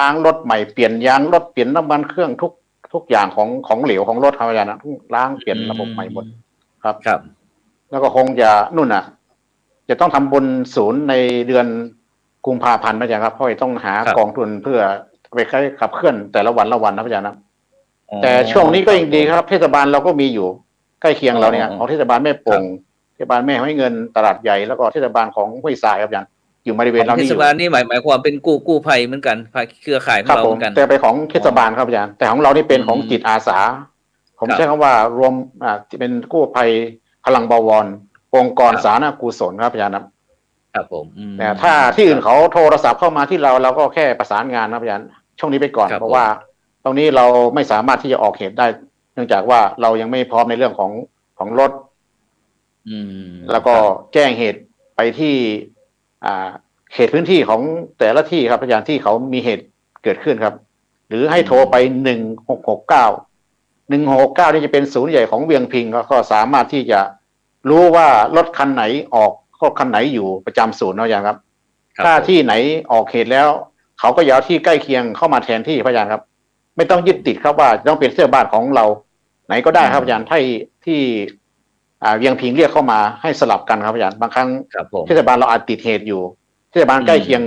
Speaker 3: างรถใหม่เปลี่ยนยางรถเปลี่ยนน้ำมันเครื่องทุกอย่างของเหลวของรถครับอาจารย์นะล้างเปลี่ยนระบบใหม่หมดครับ แล้วก็คงจะนู่นน่ะจะต้องทำบุญศูนย์ในเดือนกุมภาพันธ์นะอาจารย์ครับเพราะต้องหากองทุนเพื่อไปขับเคลื่อนแต่ละวันนะอาจารย์นะแต่ช่วงนี้ก็ยังดีครับเทศบาลเราก็มีอยู่ใกล้เคียงเราเนี่ยของเทศบาลแม่โป่งเทศบาลแม่ห้วยเงินตลาดใหญ่แล้วก็เทศบาลของห้วยทรายครับอาจารย์อยู่บริเวณเรานี่อยู่เทศบาลนี่หมายความเป็นกู้ภัยเหมือนกันเครือข่ายของเราเหมือนกันแต่ไปของเทศบาลครับอาจารย์แต่ของเรานี่เป็นของจิตอาสาผมใช้คำว่ารวมเป็นกู้ภัยพลังบวรองค์กรสาธารณกุศลครับอาจารย์ครับผมแต่ถ้าที่อื่นเขาโทรศัพท์เข้ามาที่เราก็แค่ประสานงานนะอาจารย์ช่วงนี้ไปก่อนเพราะว่าตรงนี้เราไม่สามารถที่จะออกเหตุได้เนื่องจากว่าเรายังไม่พร้อมในเรื่องของรถแล้วก็แจ้งเหตุไปที่เขตพื้นที่ของแต่ละที่ครับอาจารย์ที่เขามีเหตุเกิดขึ้นครับหรือให้โทรไป1669นี่จะเป็นศูนย์ใหญ่ของเวียงพิงก็สามารถที่จะรู้ว่ารถคันไหนออกคันไหนอยู่ประจำศูนย์นะอาจารย์ครับถ้าที่ไหนออกเหตุแล้วเขาก็ย้ายที่ใกล้เคียงเข้ามาแทนที่พระอาจารย์ครับไม่ต้องยึดติดครับว่าต้องเป็นเสื้อบ้านของเราไหนก็ได้ครับอาจารย์ที่เวียงพิงเรียกเข้ามาให้สลับกันครับอาจารย์บางครั้งเทศบาลเราอาจติดเหตุอยู่เทศบาลใกล้เคียง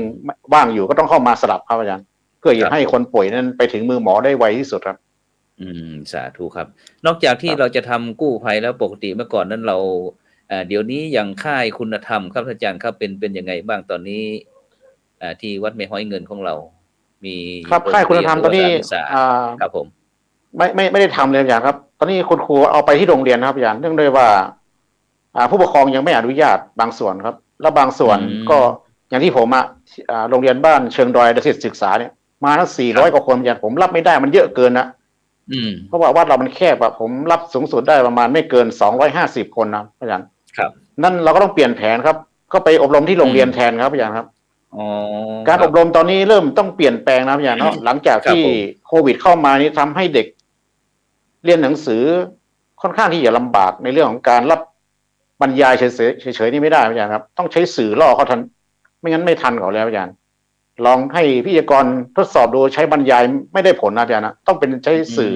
Speaker 3: ว่างอยู่ก็ต้องเข้ามาสลับครับอาจารย์เพื่อให้คนป่วยนั้นไปถึงมือหมอได้ไวที่สุดครับ
Speaker 1: สาธุครับนอกจากที่เราจะทำกู้ภัยแล้วปกติเมื่อก่อนนั้นเราเดี๋ยวนี้อย่างค่ายคุณธรรมครับอาจารย์ครับเป็นยังไงบ้างตอนนี้ที่วัดแม่ห้อยเงินของเรามี
Speaker 3: ครับค่ายคุณธรรมตอนนี้
Speaker 1: ครับผม
Speaker 3: ไม่ได้ทำเลยอาจารย์ครับตอนนี้คุณครูเอาไปที่โรงเรียนครับอาจารย์เนื่องด้วยว่าผู้ปกครองยังไม่อนุญาตบางส่วนครับแล้วบางส่วนก็อย่างที่ผมโรงเรียนบ้านเชิงดอยดุสิตศึกษาเนี่ยมาทั้ง400 กว่าคนอาจารย์ผมรับไม่ได้มันเยอะเกินนะเพราะว่าวัดเรามันแคบผมรับสูงสุดได้ประมาณไม่เกิน250 คนนะอาจารย์
Speaker 1: ครับ
Speaker 3: นั่นเราก็ต้องเปลี่ยนแผนครับก็ไปอบรมที่โรงเรียนแทนครับอาจารย์ครับการอบรมตอนนี้เริ่มต้องเปลี่ยนแปลงนะอาจารย์เนาะหลังจากที่โควิดเข้ามานี่ทำให้เด็กเรียนหนังสือค่อนข้างที่จะลำบากในเรื่องของการรับบรรยายเฉยๆนี่ไม่ได้อาจารย์ครับต้องใช้สื่อล่อเขาทันไม่งั้นไม่ทันเขาแล้วอาจารย์ลองให้พิธีกรทดสอบดูใช้บรรยายไม่ได้ผลนะอาจารย์นะต้องเป็นใช้สื่อ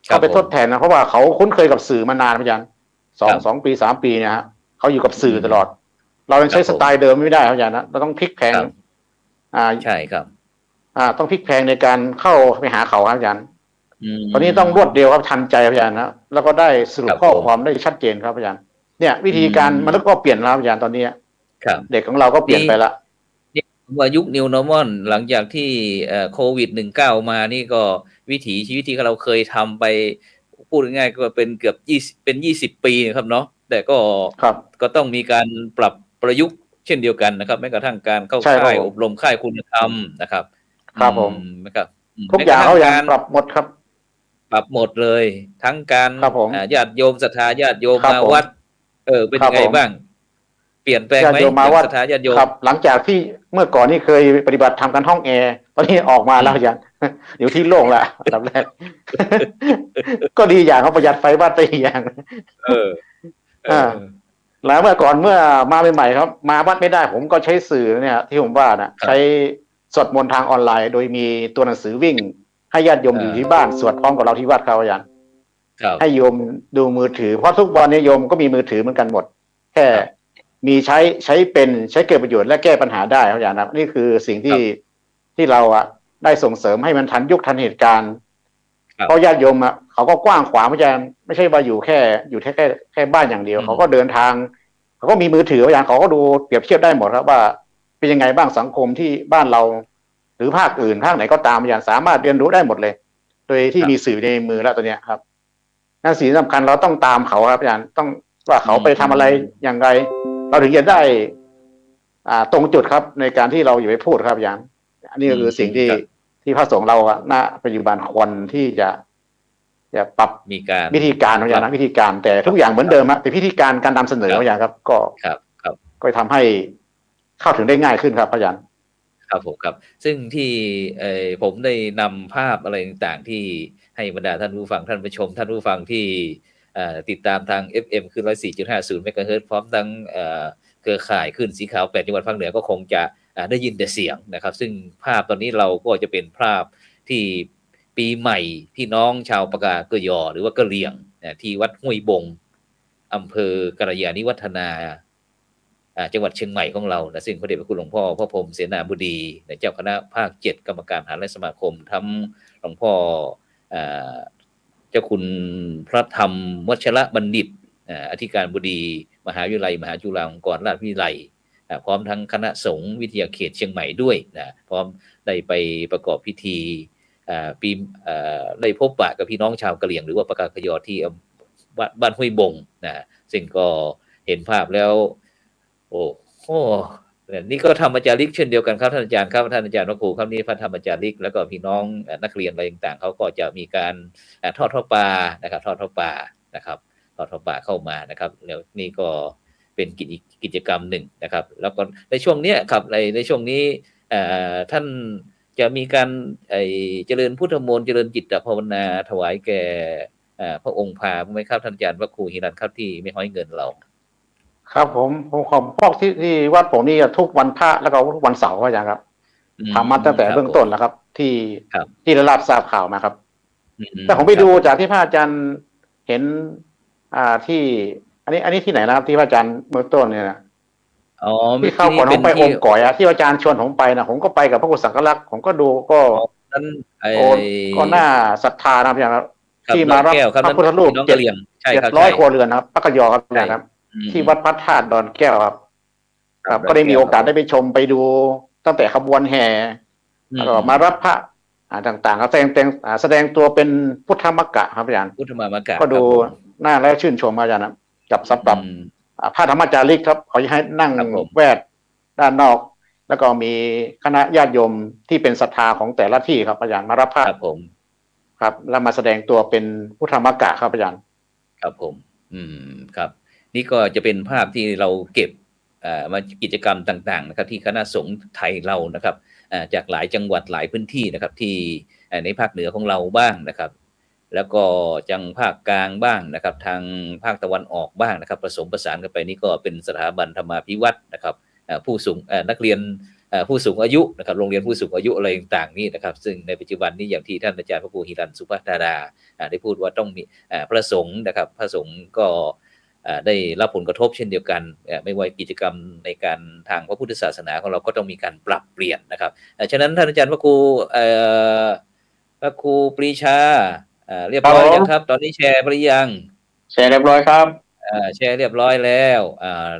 Speaker 3: เข้าไปทดแทนนะเพราะว่าเขาคุ้นเคยกับสื่อมานานอาจารย์2 ปี 3 ปีเนี่ยฮะเขาอยู่กับสื่อตลอดเรายังใช้สไตล์เดิมไม่ได้อาจารย์นะเราต้องพลิกแพลง
Speaker 1: ใช่ครับ
Speaker 3: ต้องพลิกแพลงในการเข้าไปหาเขาอาจารย์ตอนนี้ต้องรวดเร็วครับทันใจอาจารย์นะแล้วก็ได้สรุปข้อความได้ชัดเจนครับอาจารย์เนี่ยวิธีการมันก็เปลี่ยนแล้วอาจารย์ตอนนี้เด็กของเราก็เปลี่ยนไปละ
Speaker 1: ว่ายุค New Normal หลังจากที่โควิด-19 มานี่ก็วิถีชีวิตที่เราเคยทำไปพูดง่ายๆก็เป็นเกือบ20 ปีนะครับเนาะแต่ก็ต้องมีการปรับประยุกต์เช่นเดียวกันนะครับแม้กระทั่งการเข้าค่ายอบรมค่ายคุณธรรมนะครับ
Speaker 3: ครับผม
Speaker 1: นะครับ
Speaker 3: ทุกอย่างเขาอย่างปรับหมดครับ
Speaker 1: ปรับหมดเลยทั้งการญาติโยมศรัทธาญาติโยมมาวัดเป็นยังไงบ้างเปลี่ยนแปลงไหม
Speaker 3: ศรัทธาญาติโยมครับหลังจากที่เมื่อก่อนนี่เคยปฏิบัติทำกันห้องแอร์ตอนนี้ออกมาแล้วอาจารย์อยู่ที่โล่งละอันดับแรกก็ดีอย่างเขาประหยัดไฟบ้านไปอย่างแล้วเมื่อก่อนเมื่อมาใหม่ๆครับมาวัดไม่ได้ผมก็ใช้สื่อเนี่ยที่ผมว่านะใช้สวดมนต์ทางออนไลน์โดยมีตัวหนังสือวิ่งให้ญาติโยมอยู่ที่บ้านสวดพร้อมกับเราที่วัดครับอาจารย์ให้โยมดูมือถือเพราะทุกวันนี้โยมก็มีมือถือเหมือนกันหมดแค่มีใช้เกิดประโยชน์และแก้ปัญหาได้ครับอาจารย์ครับนี่คือสิ่งที่เราได้ส่งเสริมให้มันทันยุคทันเหตุการณ์เพราะญาติโยมเขาก็กว้างขวางอาจารย์ไม่ใช่ว่าอยู่แค่บ้านอย่างเดียวเขาก็เดินทางเขาก็มีมือถืออาจารย์เขาก็ดูเปรียบเทียบได้หมดครับว่าเป็นยังไงบ้างสังคมที่บ้านเราหรือภาคอื่นภาคไหนก็ตามอาจารย์สามารถเรียนรู้ได้หมดเลยโดยที่มีสื่อในมือแล้วตัวเนี้ยครับนั่นสิ่งสำคัญเราต้องตามเขาครับอาจารย์ต้องว่าเขาไปทำอะไรอย่างไรเราถึงจะได้ตรงจุดครับในการที่เราอยู่ไปพูดครับอาจารย์อันนี้ก็คือสิ่งที่ ที่พระสงฆ์เราอะณปัจจุบันควรที่จะปรับ
Speaker 1: มีการ
Speaker 3: วิธีการอย่างนะวิธีการแต่ทุกอย่างเหมือนเดิมอะแต่พิธีการนำเสนออย่างครับก็ทำให้เข้าถึงได้ง่ายขึ้นครับพระอาจารย์
Speaker 1: ครับผมครับซึ่งที่ผมได้นำภาพอะไรต่างๆที่ให้บรรดาท่านผู้ฟังท่านผู้ชมท่านผู้ฟังที่ติดตามทาง FM คือ 104.50 เมกะเฮิรตซ์พร้อมทั้งเครือข่ายขึ้นสีขาว8จังหวัดภาคเหนือก็คงจะได้ยินแต่เสียงนะครับซึ่งภาพตอนนี้เราก็จะเป็นภาพที่ปีใหม่พี่น้องชาวปากากเกยอหรือว่ากะเหรี่ยงที่วัดห้วยบงอำเภอกระยาณิวัฒนาจังหวัดเชียงใหม่ของเรานะซึ่งพระเดชพระคุณหลวงพ่อพระพรหมเสนาบดีเจ้าคณะภาค7กรรมการมหาวิทยาลัยสมาคมทั้งหลวงพ่อเจ้าคุณพระธรรมวชระบัณฑิตอธิการบดีมหาวิทยาลัยมหาจุฬาลงกรณราชวิทยาลัยพร้อมทั้งคณะสงฆ์วิทยาเขตเชียงใหม่ด้วยนะพร้อมได้ไปประกอบพิธีปีได้พบปะกับพี่น้องชาวกะเหรี่ยงหรือว่าปากากยอที่บ้านห้วยบงนะซึ่งก็เห็นภาพแล้วโอ้โหนี่ก็ธรรมจาริกเช่นเดียวกันครับท่านอาจารย์ครับท่านอาจารย์พระครูครับนี่พระธรรมจาริกแล้วก็พี่น้องนักเรียนอะไรต่างๆเขาก็จะมีการทอดผ้าป่านะครับทอดผ้าป่านะครับทอดผ้าป่าเข้ามานะครับแล้วนี่ก็เป็นกิจกรรมหนึ่งนะครับแล้วก็ในช่วงนี้ครับในช่วงนี้ท่านจะมีการเจริญพุทธมนต์เจริญจิตภาวนาถวายแก่พระองค์พาไหมครับท่านอาจารย์พระครูหิรันครับที่ไม่ห้อยเงินเรา
Speaker 3: ครับผมของพวกที่วัดผมนี่ทุกวันพระแล้วก็ทุกวันเสาร์อาจารย์ครับทำมาตั้งแต่เบื้องต้นแล้วครับที่ได้รับทราบข่าวมาครับแต่ผมไปดูจากที่พระอาจารย์เห็นที่อันนี้ที่ไหนนะครับที่พระอาจารย์เบื้องต้นเนี่ยนะที่เข้าก่อนผมไปองค์ก่อยที่อาจารย์ชวนผมไปนะผมก็ไปกับพระกุศลลักษณ์ผมก็ดูก็น่าศรัทธานะครับอย่างที่มารับพระพุทธรูป700 ครัวเรือนนะครับพระกยอครับนะครับที่วัดพระธาตุดอนแก้วครับก็ได้มีโอกาสได้ไปชมไปดูตั้งแต่ขบวนแห่แล้วก็มารับพระต่างๆแสดงตัวเป็นพุทธมกะครับอาจารย์
Speaker 1: พุทธมกะ
Speaker 3: ก็ดูน่าและชื่นชมอาจารย์นะกับสำหรับพระธรรมจาริกครับเขาให้นั่งแวดด้านนอกแล้วก็มีคณะญาติโยมที่เป็นศรัทธาของแต่ละที่ครับอาจารย์มารับพระครับแล้วมาแสดงตัวเป็นพุทธมกะครับอาจารย์
Speaker 1: ครับผมครับนี่ก็จะเป็นภาพที่เราเก็บมากิจกรรมต่างๆนะครับที่คณะสงฆ์ไทยเรานะครับจากหลายจังหวัดหลายพื้นที่นะครับที่ในภาคเหนือของเราบ้างนะครับแล้วก็จังภาคกลางบ้างนะครับทางภาคตะวันออกบ้างนะครับผสมผสานกันไปนี่ก็เป็นสถาบันธรรมาภิวัตรนะครับผู้สูงนักเรียนผู้สูงอายุนะครับโรงเรียนผู้สูงอายุอะไรต่างๆนี่นะครับซึ่งในปัจจุบันนี้อย่างที่ท่านอาจารย์พระครูหิรันสุภัทราได้พูดว่าต้องมีพระสงฆ์นะครับพระสงฆ์ก็ได้รับผลกระทบเช่นเดียวกันไม่ว่ากิจกรรมในการทางพระพุทธศาสนาของเราก็ต้องมีการปรับเปลี่ยนนะครับฉะนั้นท่านอาจารย์พระครูปรีชาเรียบร้อยยังครับตอนนี้แชร์ไปหรือยัง
Speaker 2: แชร์เรียบร้อยครับ
Speaker 1: แชร์เรียบร้อยแล้ว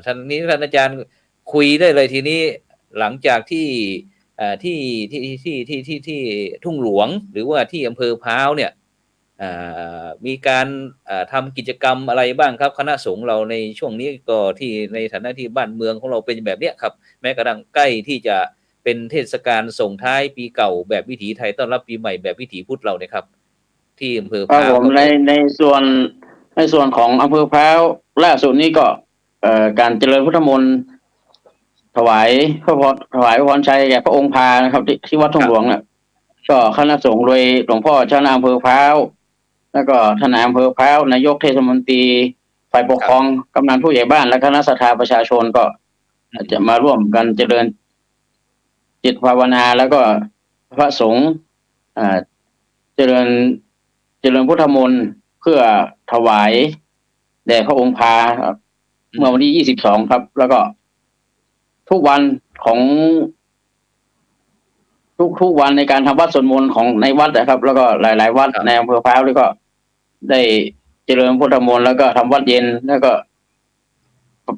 Speaker 1: ท่านอาจารย์คุยได้เลยทีนี้หลังจากที่ทุ่งหลวงหรือว่าที่อำเภอพร้าวเนี่ยมีการทำกิจกรรมอะไรบ้างครับคณะสงฆ์เราในช่วงนี้ก็ที่ในฐานะที่บ้านเมืองของเราเป็นแบบเนี้ยครับแม้กระทั่งใกล้ที่จะเป็นเทศกาลส่งท้ายปีเก่าแบบวิถีไทยต้อนรับปีใหม่แบบวิถีพุทธเราเนี่ยครับที่อำเภอพร้าว
Speaker 2: ผมในส่วนของอำเภอพร้าวล่าสุดนี้ก็การเจริญพุทธมนต์ถวายพรชัยแก่พระองค์พานะครับที่วัดทุ่งหลวงเนี่ยก็คณะสงฆ์โดยหลวงพ่อเจ้าคณะอำเภอพร้าวแล้วก็ท่านนายอำเภอพร้าวนายกเทศมนตรีฝ่ายปกครองกำนันผู้ใหญ่บ้านและคณะศรัทธาประชาชนก็จะมาร่วมกันเจริญจิตภาวนาแล้วก็พระสงฆ์เจริญพุทธมนต์เพื่อถวายแด่พระองค์พาเมื่อวันที่22ครับแล้วก็ทุกวันของทุกวันในการทำวัดสวดมนต์ของในวัดนะครับแล้วก็หลายๆวัดในอำเภอพร้าวด้วยก็ได้เจริญพุทธมนต์แล้วก็ทำวัดเย็นแล้วก็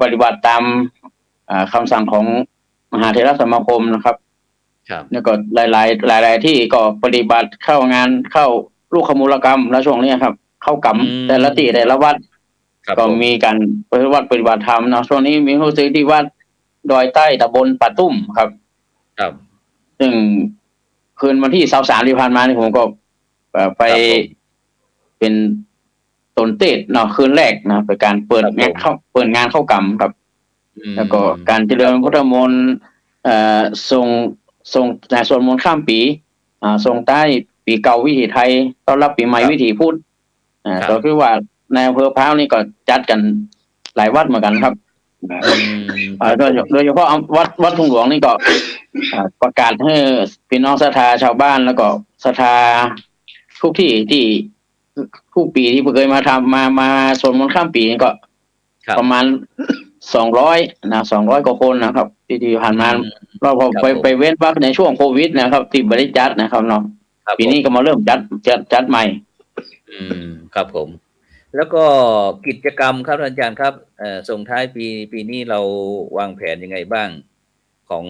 Speaker 2: ปฏิบัติตามคำสั่งของมหาเถรสมาคมนะครับแล้วก็หลายที่ก็ปฏิบัติเข้างานเข้าลูกขมูลกรรมแล้วช่วงนี้ครับเข้ากรรมแต่ละที่แต่ละวัดก็มีการปฏิบัติธรรมนะช่วงนี้มีรู้สึกที่วัดดอยใต้ตำบลป่าตุ้มครับซึ่ง คืนวันที่23ที่ผ่านมานี่ผมก็ไปเป็นต้นเตะเนาะคืนแรกนะเป็นการเปิดงานเข้ากรรมครับแล้วก็การเจริญพุทธมนต์ทรงในสวดมนต์ข้ามปีทรงใต้ปีเก่าวิถีไทยต้อนรับปีใหม่วิถีพุทธก็คือว่าในอำเภอพร้าวนี่ก็จัดกันหลายวัดเหมือนกันครับโดยเฉพาะวัดทุ่งหลวงนี่ก็ประกาศให้พี่น้องศรัทธาชาวบ้านแล้วก็ศรัทธาทุกที่ทุกปีที่เคยมาทำมาสวดมนต์ข้ามปีนี่ก็ประมาณ200กว่าคนนะครับที่ผ่านมาเราพอไปเว้นวรรคในช่วงโควิดนะครับที่บริจัดนะครับเนาะปีนี้ก็มาเริ่มจัดใหม่
Speaker 1: ครับผมแล้วก็กิจกรรมครับอาจารย์ครับส่งท้ายปีนี้เราวางแผนยังไงบ้างของ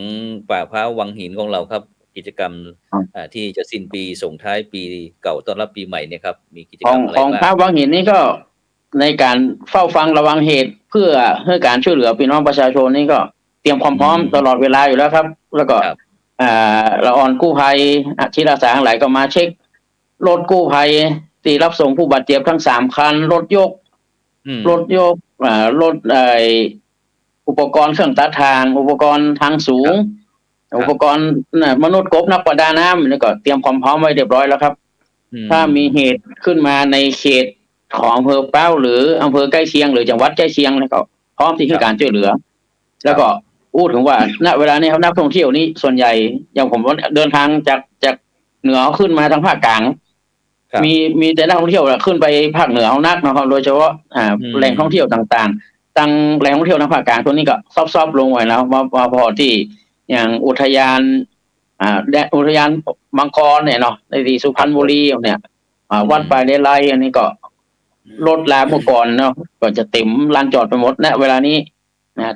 Speaker 1: ป่าพร้าววังหินของเราครับกิจกรรมที่จะสิ้นปีส่งท้ายปีเก่าต้อนรับปีใหม่เนี่ยครับมีกิจกรรมอะไรบ้างของ
Speaker 2: พร้าววังหินนี่ก็ในการเฝ้าฟังระวังเหตุเพื่อให้การช่วยเหลือพี่น้องประชาชนนี่ก็เตรียมความพร้อมตลอดเวลาอยู่แล้วครับแล้วก็ละออนกู้ภัยอาชีพอาสาทั้งหลายก็มาเช็ครถกู้ภัยที่รับส่งผู้บาดเจ็บทั้ง3คันรถยกรถอุปกรณ์เครื่องตัดทางอุปกรณ์ทางสูงอุปกรณ์มนุษย์กบนักประดาน้ำนี่ก็เตรียมความพร้อมไว้เรียบร้อยแล้วครับถ้ามีเหตุขึ้นมาในเขตของอำเภอเป้าหรืออำเภอใกล้เคียงหรือจังหวัดใกล้เคียงแล้วก็พร้อมที่ให้การช่วยเหลือแล้วก็พูดถึงว่าณเวลานี้ครับนักท่องเที่ยวนี้ส่วนใหญ่อย่างผมเดินทางจากเหนือขึ้นมาทางภาคกลางมีแต่นักท่องเที่ยวขึ้นไปภาคเหนือเอานักนะครับโดยเฉพาะแหล่งท่องเที่ยวต่างๆตั้งแหล่งท่องเที่ยวทางภาคกลางตัวนี้ก็ซอบลงไว้แล้วมาพอที่อย่างอุทยานมังกรเนี่ยเนาะในที่สุพรรณบุรีเนี่ยวัดป่าเลไลอันนี้ก็รถลาเมื่อก่อนเนาะก็จะเต็มลานจอดไปหมดนะเวลานี้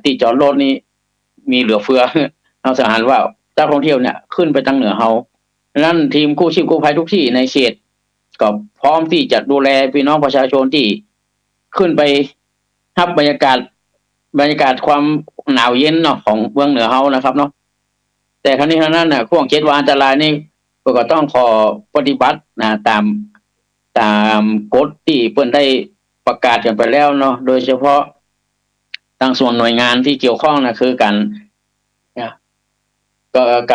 Speaker 2: ที่จอดรถนี้มีเหลือเฟือเราสังหารว่านักท่องเที่ยวเนี่ยขึ้นไปทางเหนือเฮาดังนั้นทีมกู้ชีพกู้ภัยทุกที่ในเขตก็พร้อมที่จะดูแลพี่น้องประชาชนที่ขึ้นไปรับบรรยากาศความหนาวเย็นเนาะของเมืองเหนือเฮานะครับเนาะแต่ครั้นี้นั้นน่ะช่วง7 วันอันตรายนี่ก็ต้องขอปฏิบัติตามกฎที่เพิ่นได้ประกาศกันไปแล้วเนาะโดยเฉพาะทางส่วนหน่วยงานที่เกี่ยวข้องนะคือก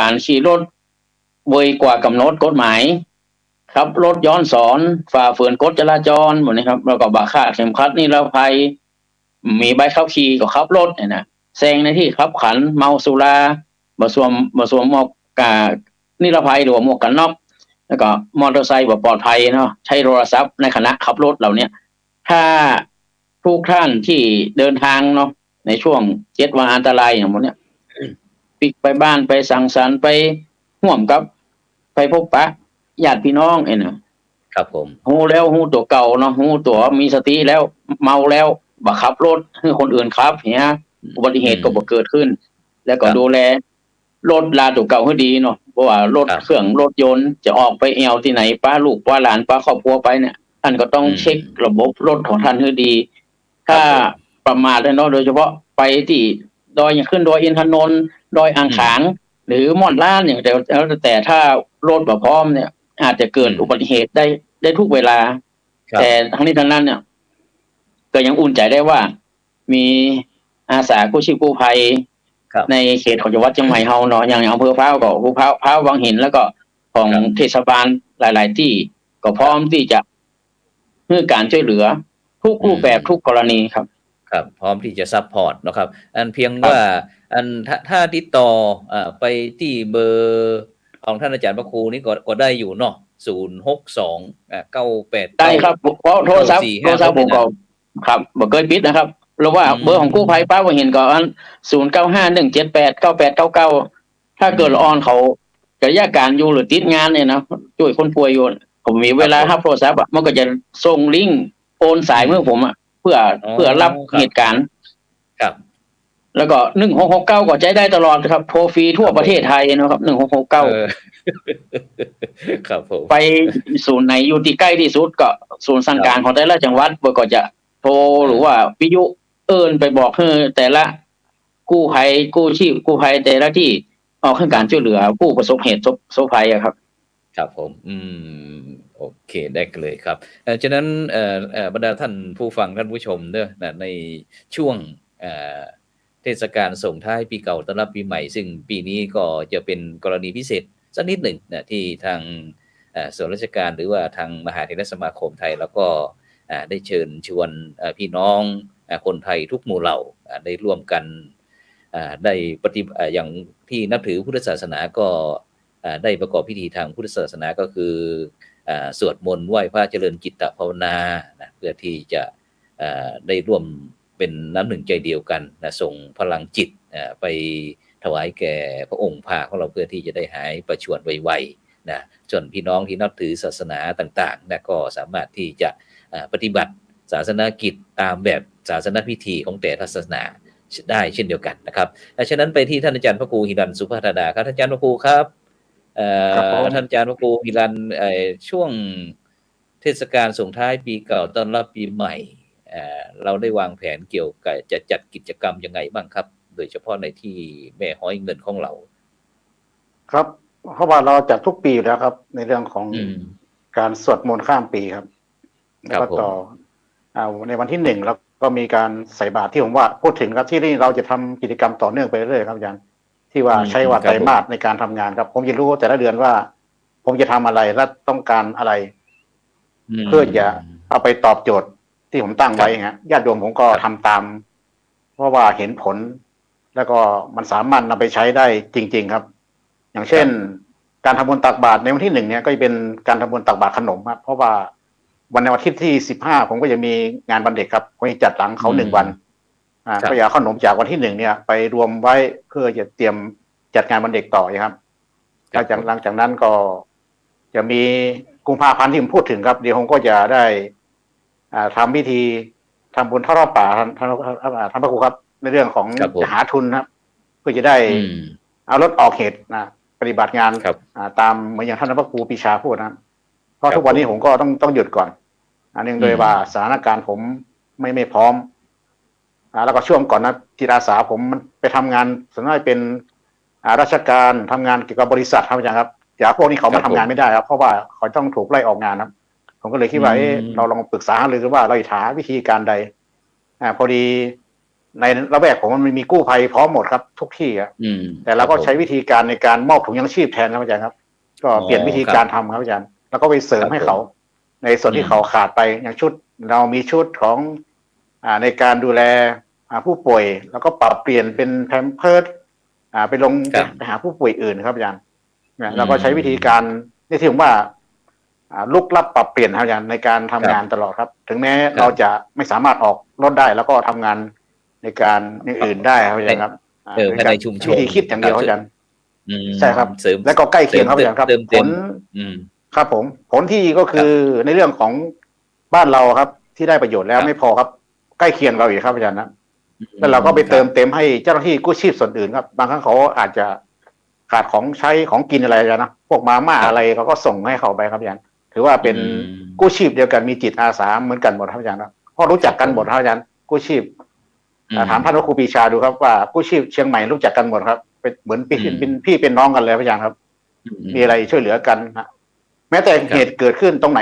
Speaker 2: ารขี่รถเวยกว่ากำหนดกฎหมายครับรถย้อนสอนฝ่าฝืนกฎจราจรหมดนี้ครับแล้วก็บ่คาดเข็มขัดนิรภัยมีใบขับขี่ก็ขับรถเนี่ยนะแซงในที่ขับขันเมาสุราบ่สวมหมวกนิรภัยหรือหมวกกันน็อกแล้วก็มอเตอร์ไซค์บ่ปลอดภัยเนาะใช้โทรศัพท์ในขณะขับรถเหล่านี้ถ้าทุกท่านที่เดินทางเนาะในช่วง7 วันอันตรายอย่างพวกเนี้ยปิกไปบ้านไปสังสรรค์ไปร่วมกับไปพบปะญาติพี่น้อง
Speaker 1: ครับผม
Speaker 2: ฮู้แล้วฮู้ตัวเก่าเนาะฮู้ตัวมีสติแล้วเมาแล้วบ่ขับรถให้คนอื่นขับเนี่ยอุบัติเหตุก็บ่เกิดขึ้นแล้วก็ดูแลรถลาตัวเก่าให้ดีเนาะเพราะว่ารถเครื่องรถยนต์จะออกไปแอวที่ไหนป้าลูกป้าหลานป้าครอบครัวไปเนี่ยท่านก็ต้องเช็คระบบรถของท่านให้ดีถ้าประมาทเนาะโดยเฉพาะไปที่ดอยอย่างขึ้นดอยอินทนนท์ดอยอ่างขางหรือม่อนล้านอย่างแต่ถ้ารถบ่พร้อมเนี่ยอาจจะเกิดอุบัติเหตุได้ทุกเวลาแต่ทั้งนี้ทั้งนั้นเนี่ยก็ยังอุ่นใจได้ว่ามีอาสากู้ชีพกู้ภัยในเขตของจังหวัดเชียงใหม่เฮาเนาะอย่างอำเภอพร้าวก็พร้าววังหินแล้วก็ของเทศบาลหลายๆที่ก็พร้อมที่จะให้การช่วยเหลือทุกรูปแบบทุกกรณีครับ
Speaker 1: พร้อมที่จะซัพพอร์ตนะครับอันเพียงว่าถ้าติดต่อไปที่เบอร์ของท่านอาจารย์พระครูนี่ก็ได้อยู่เนาะ06298
Speaker 2: ได้ครับเพราะโทรศัพท์ผมก็ครับบ่เคยปิดนะครับหรือว่าเบอร์ของกู้ภัยป้าบ่เห็นก็อัน0951789899ถ้าเกิดออนเขากิจการอยู่หรือติดงานเนี่ยนะช่วยคนป่วยอยู่ผมมีเวลารับโทรศัพท์มันก็จะส่งลิงก์โอนสายเมื่อผมเพื่อรับเหตุการณ์
Speaker 1: ครับ
Speaker 2: แล้วก็1669ก็ใช้ได้ตลอดครับโทรฟรีทั่วประเทศไทยนะครับ1669
Speaker 1: ครับผม
Speaker 2: ไปศูนย์ไหนอยู่ที่ใกล้ที่สุดก็ศูนย์สั่งการของแต่ละจังหวัดก็จะโทรหรือว่าวิทยุไปบอกให้แต่ละกู้ภัยกู้ชีพกู้ภัยแต่ละที่ออกให้การช่วยเหลือผู้ประสบเหตุโศกภัยครับ
Speaker 1: ครับผมโอเคได้เลยครับฉะนั้นบรรดาท่านผู้ฟังท่านผู้ชมเนอะนะในช่วงเอ่อเทศกาลส่งท้ายปีเก่าต้อนรับปีใหม่ซึ่งปีนี้ก็จะเป็นกรณีพิเศษสักนิดหนึ่งนะที่ทางส่วนราชการหรือว่าทางมหาเถรสมาคมไทยแล้วก็ได้เชิญชวนพี่น้องคนไทยทุกหมู่เหล่าได้ร่วมกันได้ปฏิบัติอย่างที่นับถือพุทธศาสนาก็ได้ประกอบพิธีทางพุทธศาสนาก็คือสวดมนต์ไหว้พระเจริญจิตตภาวนานะเพื่อที่จะได้ร่วมเป็นน้ำหนึ่งใจเดียวกันนะส่งพลังจิตไปถวายแก่พระองค์พาของเราเพื่อที่จะได้หายประชวรไวๆนะส่วนพี่น้องที่นับถือศาสนาต่างๆนะก็สามารถที่จะปฏิบัติศาสนกิจตามแบบศาสนพิธีของแต่ละศาสนาได้เช่นเดียวกันนะครับฉะนั้นไปที่ท่านอาจารย์พระครูหิรันสุภาธดาครับท่านอาจารย์พระครูครับท่านอาจารย์พระครูหิรันช่วงเทศกาลส่งท้ายปีเก่าต้อนรับปีใหม่เราได้วางแผนเกี่ยวกับจะจัดกิจกรรมยังไงบ้างครับโดยเฉพาะในที่แม่ห้อยเงินของเรา
Speaker 3: ครับเพราะว่าเราจัดทุกปีแล้วครับในเรื่องของการสวดมนต์ข้ามปีครับแล้วก็ต่อในวันที่1แล้วก็มีการใส่บาตรที่ผมว่าพูดถึงครับที่นี่เราจะทำกิจกรรมต่อเนื่องไปเรื่อยครับอาจารย์ที่ว่าใช้ว่าไตรมาสในการทำงานครับผมจะรู้แต่ละเดือนว่าผมจะทำอะไรและต้องการอะไรเพื่อจะเอาไปตอบโจทย์ที่ผมตั้งไว้ฮะญาติโยมผมก็ทำตามเพราะว่าเห็นผลแล้วก็มันสามารถนำไปใช้ได้จริงๆครับอย่างเช่นการทำบุญตักบาตรในวันที่1เนี่ยก็จะเป็นการทำบุญตักบาตรขนมครับเพราะว่าวันในวันอาทิตย์ที่15ผมก็จะมีงานวันเด็กครับผมจะจัดหลังเขา1วันก็อยากขนมจากวันที่1เนี่ยไปรวมไว้เพื่อจะเตรียมจัดงานวันเด็กต่อครับหลังจากนั้นก็จะมีกุมภาพันธ์ที่ผมพูดถึงครับเดี๋ยวผมก็จะได้ทำพิธีทำบุญทอดผ้าป่าท่านพระครูครับในเรื่องของจะหาทุนครับเพื่อจะได้เอารถออกเหตุปฏิบัติงานตามเหมือนอย่างท่านพระครูปีชาพูดนะเพราะทุกวันนี้ผมก็ต้องหยุดก่อนเนื่องโดยว่าสถานการณ์ผมไม่พร้อมแล้วก็ช่วงก่อนนะจิตอาสาผมมันไปทำงานส่วนมากเป็นราชการทำงานเกี่ยวกับบริษัทครับอาจารย์ครับจากพวกนี้เขามาทำงานไม่ได้ครับเพราะว่าเขาต้องถูกไล่ออกงานครับผมก็เลยคิดว่าเราลองปรึกษาหรือว่าเราหาวิธีการใดพอดีในระแวกผมมันมีกู้ภัยพร้อมหมดครับทุกที่แต่เราก็ใช้วิธีการในการมอบถุงยังชีพแทนครับอาจารย์ครับก็เปลี่ยนวิธีการทำครับอาจารย์แล้วก็ไปเสริมให้เขาในส่วนที่เขาขาดไปอย่างชุดเรามีชุดของในการดูแลผู้ป่วยแล้วก็ปรับเปลี่ยนเป็นแพมเพิร์สไปลงไปหาผู้ป่วยอื่นครับอาจารย์เราก็ใช้วิธีการนี่ที่ผมว่าลุกลับปรับเปลี่ยนครับอาจารย์ในการทำงานตลอดครับถึงแม้เราจะไม่สามารถออกรถได้แล้วก็ทำงานในการอย่างอื่นได้ครับอาจารย์ครับ
Speaker 1: ในชุมชน
Speaker 3: วิธีคิดอย่างเดียวครับอาจารย์ใช่ครับแล้วก็ใกล้เคียงครับอาจารย์ครับผลครับผมผลที่ก็คือในเรื่องของบ้านเราครับที่ได้ประโยชน์แล้วไม่พอครับใกล้เคียงเราอีกครับอาจารย์นะแล้วเราก็ไปเติมเต็มให้เจ้าหน้าที่กู้ชีพส่วนอื่นครับบางครั้งเขาอาจจะขาดของใช้ของกินอะไรนะพวกมาม่าอะไรเขาก็ส่งให้เขาไปครับอาจารย์ถือว่าเป็นกู้ชีพเดียวกันมีจิตอาสาเหมือนกันหมดครับอาจารย์นะเพราะรู้จักกันหมดครับอาจารย์กู้ชีพถามท่านพระครูปีชาดูครับว่ากู้ชีพเชียงใหม่รู้จักกันหมดครับเป็นเหมือนเป็นพี่เป็นน้องกันเลยอาจารย์ครับมีอะไรช่วยเหลือกันนะแม้แต่เหตุเกิดขึ้นตรงไหน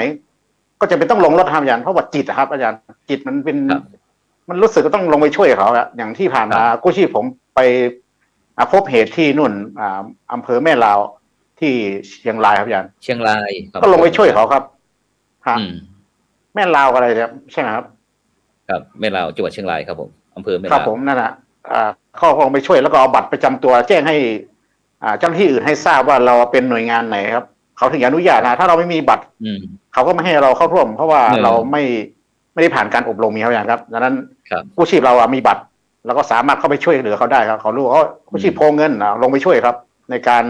Speaker 3: ก็จะเป็นต้องลงรถทำอาจารย์เพราะว่าจิตครับอาจารย์จิตมันเป็นมันรู้สึกก็ต้องลงไปช่วยเขาอะอย่างที่ผ่านมากู้ชีพผมไปพบเหตุที่นู่นอำเภอแม่ลาวที่เชียงรายครับอาจารย์
Speaker 1: เชียงราย
Speaker 3: ก็ลงไปช่วยเขาครับแม่ลาวอะไรครับใช่ไหมครับ
Speaker 1: ครับแม่ลาวจังหวัดเชียงรายครับผมอำเภอแม่ลาว
Speaker 3: ครับผมนั่นแหละเขาลงไปช่วยแล้วก็เอาบัตรประจำตัวแจ้งให้เจ้าหน้าที่อื่นให้ทราบว่าเราเป็นหน่วยงานไหนครับเขาถึงอนุญาตนะถ้าเราไม่มีบัตรเขาก็ไม่ให้เราเข้าร่วมเพราะว่าเราไม่ได้ผ่านการอบรมมีเขาอย่างครับดังนั้นกู้ชีพเรามีบัตรเราก็สามารถเข้าไปช่วยเหลือเขาได้ครับเขารู้เขากู้ชีพโพเงินลงไปช่วยครับในการ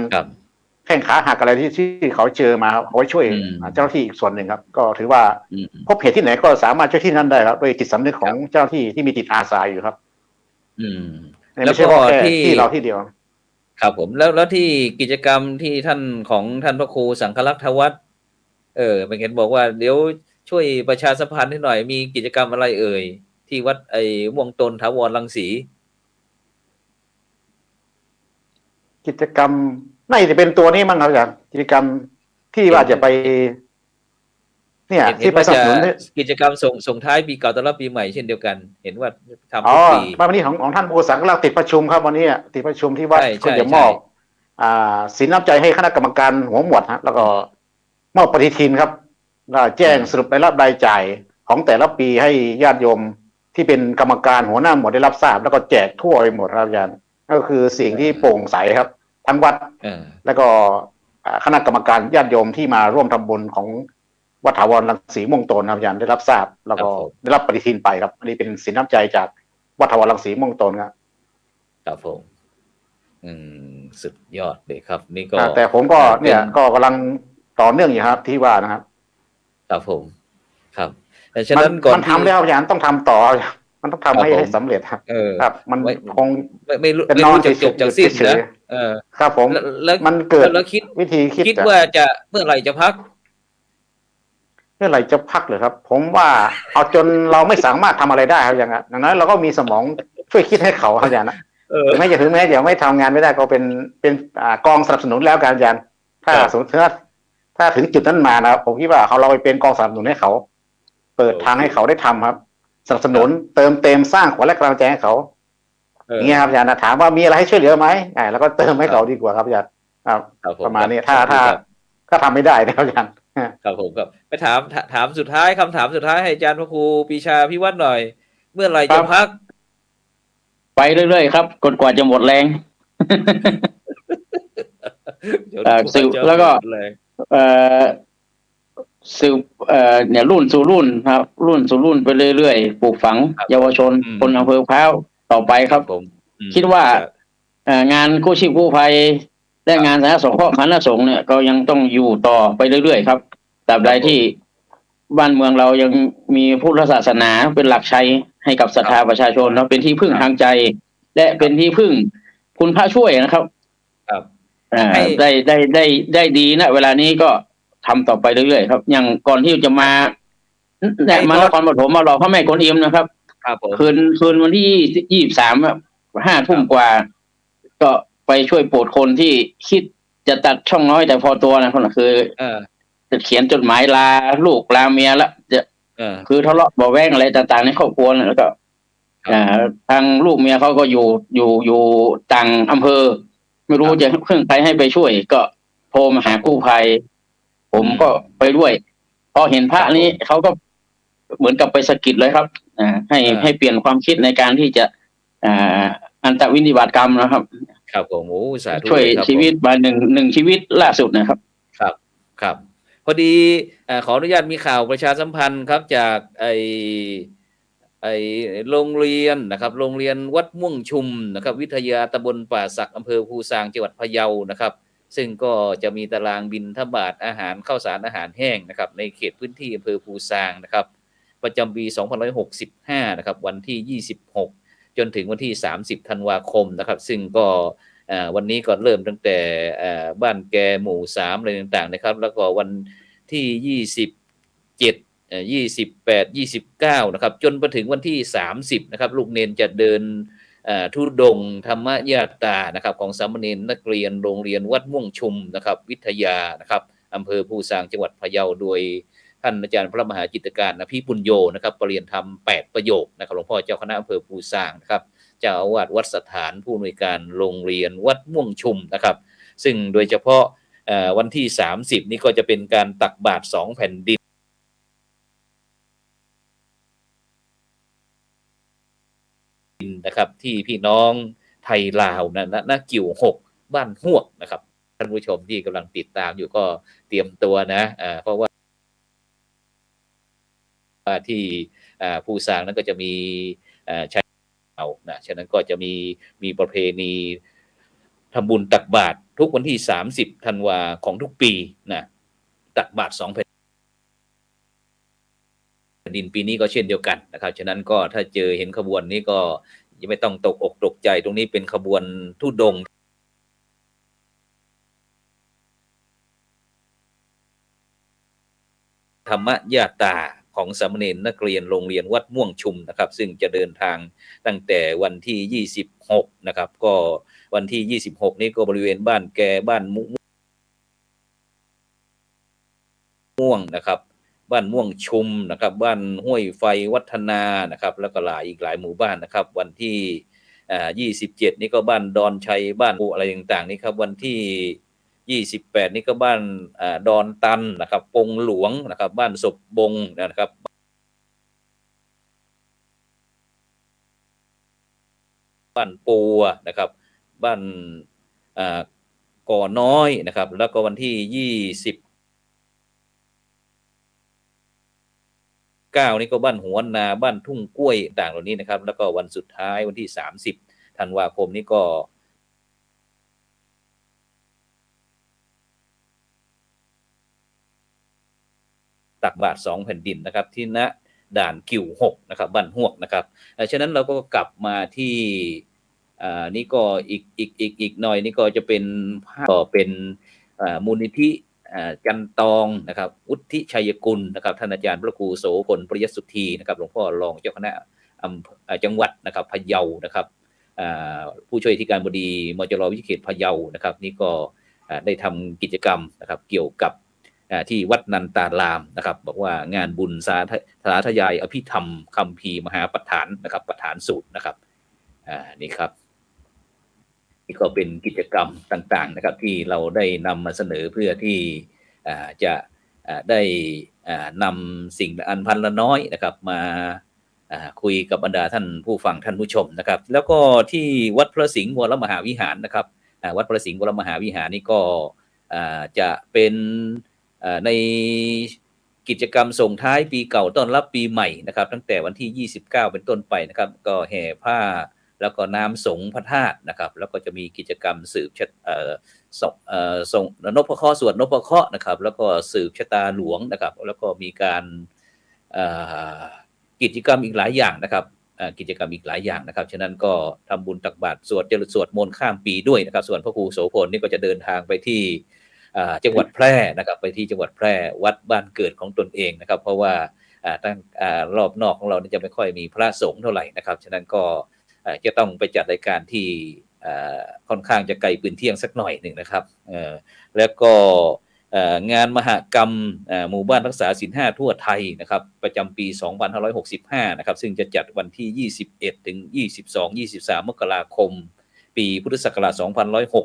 Speaker 3: แข้งขาหักอะไรที่เขาเจอมาเขาไปช่วยเจ้าหน้าที่อีกส่วนหนึ่งครับก็ถือว่าพบเหตุที่ไหนก็สามารถช่วยที่นั่นได้ครับโดยจิตสำนึกของเจ้าหน้าที่มีจิตอาสาอยู่ครับไม่ใช่ว่าแค่ที่เราที่เดียว
Speaker 1: ครับผมแล้วที่กิจกรรมที่ท่านพระครูสังฆลักษณ์วัฒน์เป็นเห็นบอกว่าเดี๋ยวช่วยประชาสัมพันธ์ให้หน่อยมีกิจกรรมอะไรที่วัดม่วงตนถาวรรังสี
Speaker 3: กิจกรรมน่าจะเป็นตัวนี้มั้งครับอาจารย์กิจกรรม ที่ว่าจะไป เนี่ย
Speaker 1: เห็
Speaker 3: ที่
Speaker 1: น
Speaker 3: ไป
Speaker 1: ว่า
Speaker 3: สนับ
Speaker 1: จะ
Speaker 3: สนุน
Speaker 1: กิจกรรมส่งท้ายปีเก่าต้อนรับปีใหม่เช่นเดียวกัน เห็นว่าทำ
Speaker 3: อ๋
Speaker 1: ทุ
Speaker 3: อก
Speaker 1: ปี
Speaker 3: วันนี้ของท่านผู้สังกำลังติดประชุมครับวันนี้ติดประชุมที่วัด
Speaker 1: ใช่
Speaker 3: ก็จะม
Speaker 1: ใช่
Speaker 3: อบสินน้ำใจให้คณะกรรมการหัวหมวดฮะแล้วก็มอบปฏิทินครับแล้วแจ้งสรุปรายรับรายจ่ายของแต่ละปีให้ญาติโยมที่เป็นกรรมการหัวหน้าหมวดได้รับทราบ แล้วก็แจกทั่วไปหมดครับอาจารย์ก็คือสิ่งที่โปร่งใสครับ ทั้งวัด แล้วก็คณะกรรมการญาติโยมที่มาร่วมทำบุญของวัดถาวรรังสีม่วงโตนครับอาจารย์ได้รับทราบ แล้วก็ได้รับปฏิทินไปครับอันนี้เป็นสินน้ำใจจากวัดถาวรรังสีม่วงโตนครับ
Speaker 1: ครับผมสุดยอดเลยครับ นี่ก็
Speaker 3: แต่ผมก็เนี่ยก็กำลังต่อเนื่องอยู่ครับที่ว่านะครับ
Speaker 1: ครับผมครับแต่ฉะนั้นก่อน
Speaker 3: มันทำแล้วอาจารย์ต้องทำต่อมันต้องทำให้สำเร็จครับครับ มันคง
Speaker 1: ไม่รู้จะจบจากสิ้นนะครับผมแล้วมันเกิดแล้ววิธีคิดว่าจะเมื่อไหร่จะพัก
Speaker 3: เมื่อไหร่จะพักเลยครับผมว่าเอาจนเราไม่สามารถทำอะไรได้ครับอย่างนั้นเราก็มีสมองช่วยคิดให้เขาครับอาจารย์นะถึงแม้จะไม่ทำงานไม่ได้ก็เป็นกองสนับสนุนแล้วกันอาจารย์ถ้าสมมติถ้าถึงจุดนั้นมานะผมคิดว่าเราไปเป็นกองสนับสนุนให้เขาเปิดทางให้เขาได้ทำครับสนับสนุนเติมเต็มสร้างขวัญและกำลังใจให้เขาอย่างเงี้ยครับอาจารย์ถามว่ามีอะไรให้ช่วยเหลือไหมแล้วก็เติมให้เขาดีกว่าครับอาจารย์ประมาณนี้ถ้าทำไม่ได้นะครับอาจารย์
Speaker 1: ครับผมครับไปถามสุดท้ายคำถามสุดท้ายให้อาจารย์พระครูปีชาพิวัตรหน่อย เมื่อไหร่จะพัก
Speaker 2: ไปเรื่อยๆครับจนกว่าจะหมดแรงสืบแล้วก็สืบเนี่ยรุ่นสู่รุ่นครับรุ่นสู่รุ่นไปเรื่อยๆปลูกฝังเยาวชนคนอำเภอพร้าวต่อไปครับผมคิดว่างานกู้ชีพกู้ภัยและงานสาธารณสุขคณะสงฆ์เนี่ยก็ยังต้องอยู่ต่อไปเรื่อยๆครับตราบใดที่บ้านเมืองเรายังมีพุทธศาสนาเป็นหลักชัยให้กับศรัทธาประชาชนแล้วเป็นที่พึ่งทางใจและเป็นที่พึ่งคุณพระช่วยนะครับได้ดีนะเวลานี้ก็ทำต่อไปเรื่อยๆครับอย่างก่อนที่จะมานครปฐมมาหล่อพระแม่กวนอิมนะครับคืนวันที่23 5 ทุ่มกว่าก็ไปช่วยโปรดคนที่คิดจะตัดช่องน้อยแต่พอตัวนะคนคือจะเขียนจดหมายลาลูกลาเมียละจะคือทะเลาะเบาแวงอะไรต่างๆในครอบครัวแล้วก็ทางลูกเมียเขาก็อยู่ต่างอำเภอไม่รู้จะพึ่งใครให้ไปช่วยก็โทรมาหากู้ภัยผมก็ไปด้วยพอเห็นพระนี้เขาก็เหมือนกับไปสะกิดเลยครับให้เปลี่ยนความคิดในการที่จะอันตวินิบาตกรรมนะครับ
Speaker 1: ครับผมโอ้สาธุ
Speaker 2: ช่วยชีวิตมาหนึ่งชีวิตล่าสุดนะครับ
Speaker 1: ครับพอดีขออนุญาตมีข่าวประชาสัมพันธ์ครับจากไอโรงเรียนนะครับโรงเรียนวัดม่วงชุมนะครับวิทยาตำบลป่าสักอำเภอภูซางจังหวัดพะเยานะครับซึ่งก็จะมีตารางบิณฑบาตอาหารข้าวสารอาหารแห้งนะครับในเขตพื้นที่อำเภอภูซางนะครับประจำปี2565นะครับวันที่26จนถึงวันที่30ธันวาคมนะครับซึ่งก็วันนี้ก็เริ่มตั้งแต่บ้านแกหมู่3อะไรต่างๆนะครับแล้วก็วันที่27 28 29นะครับจนไปถึงวันที่30นะครับลูกเนนจะเดินธุดงค์ธรรมยาตรานะครับของสามเณรนักเรียนโรงเรียนวัดม่วงชุมนะครับวิทยานะครับอำเภอภูซางจังหวัดพะเยาโดยท่านอาจารย์พระมหาจิตรการอภิปุญโญนะครับปรริยนธรรม8ประโยคนะครับหลวงพ่อเจ้าคณะอำเภอภูซางนะครับเจ้าอาวาสวัดสถานผู้อำนวยการโรงเรียนวัดม่วงชุมนะครับซึ่งโดยเฉพาะวันที่30นี่ก็จะเป็นการตักบาตร2แผ่นดินนะครับที่พี่น้องไทยลาวณกิ่ว6บ้านฮวกนะครับท่านผู้ชมที่กำลังติดตามอยู่ก็เตรียมตัวนะเพราะว่าที่ภูซางนั้นก็จะมีใช้เอานะฉะนั้นก็จะมีประเพณีทำบุญตักบาตรทุกวันที่30ธันวาของทุกปีนะตักบาตร2แผ่นดินปีนี้ก็เช่นเดียวกันนะครับฉะนั้นก็ถ้าเจอเห็นขบวนนี้ก็ยังไม่ต้องตกอกตกใจตรงนี้เป็นขบวนธุดงค์ธรรมยาตราของสามเณรนักเรียนโรงเรียนวัดม่วงชุมนะครับซึ่งจะเดินทางตั้งแต่วันที่26นะครับก็วันที่26นี้ก็บริเวณบ้านแกบ้านมุ ม่วงนะครับบ้านม่วงชุมนะครับบ้านห้วยไฟวัฒนานะครับแล้วก็อีกหลายหมู่บ้านนะครับวันที่27นี่ก็บ้านดอนชัยบ้านอะไรต่างๆนี่ครับวันที่28นี่ก็บ้านดอนตันนะครับปงหลวงนะครับบ้านศพบงนะครับบ้านปัวนะครับบ้านก่อน้อยนะครับแล้วก็วันที่29นี่ก็บ้านหัวนาบ้านทุ่งกล้วยต่างเหล่านี้นะครับแล้วก็วันสุดท้ายวันที่30ธันวาคมนี่ก็ตักบาตร2แผ่นดินนะครับที่ณด่านกิ่ว6นะครับบ้านฮวกนะครับฉะนั้นเราก็กลับมาที่นี่ก็อีกหน่อยนี่ก็จะเป็นมูลนิธิจันตองนะครับวุฒิชัยกุลนะครับท่านอาจารย์พระครูโสพลปริยสุทธีนะครับหลวงพ่อรองเจ้าคณะจังหวัดนะครับพะเยานะครับผู้ช่วยอธิการบดีมจร.วิเขตพะเยานะครับนี่ก็ได้ทำกิจกรรมนะครับเกี่ยวกับที่วัดนันตารามนะครับบอกว่างานบุญสาธยายอภิธรรมคัมภีร์มหาปฐานนะครับปฐานสูตรนะครับนี่ครับนี่ก็เป็นกิจกรรมต่างๆนะครับที่เราได้นำมาเสนอเพื่อที่จะได้นำสิ่งอันพันละน้อยนะครับมาคุยกับบรรดาท่านผู้ฟังท่านผู้ชมนะครับแล้วก็ที่วัดพระสิงห์วรมหาวิหารนะครับวัดพระสิงห์วรมหาวิหารนี่ก็จะเป็นในกิจกรรมส่งท้ายปีเก่าต้อนรับปีใหม่นะครับตั้งแต่วันที่29เป็นต้นไปนะครับก็แห่ผ้าแล้วก็น้ำสงฆ์พระธาตุนะครับแล้วก็จะมีกิจกรรมสืบส่งนพเคราะห์สวดนพเคราะห์นะครับแล้วก็สืบชะตาหลวงนะครับแล้วก็มีการกิจกรรมอีกหลายอย่างนะครับกิจกรรมอีกหลายอย่างนะครับฉะนั้นก็ทำบุญตักบาตรสวดมนต์ข้ามปีด้วยนะครับส่วนพระครูโสพลนี่ก็จะเดินทางไปที่จังหวัดแพร่นะครับไปที่จังหวัดแพร่วัดบ้านเกิดของตนเองนะครับเพราะว่าตั้งรอบนอกของเรานี่จะไม่ค่อยมีพระสงฆ์เท่าไหร่นะครับฉะนั้นก็จะต้องไปจัดรายการที่ค่อนข้างจะไกลปืนเที่ยงสักหน่อยหนึ่งนะครับแล้วก็งานมหกรรมหมู่บ้านรักษาศีล5ทั่วไทยนะครับประจำปี2565นะครับซึ่งจะจัดวันที่21ถึง22-23 มกราคมปีพุทธศักราช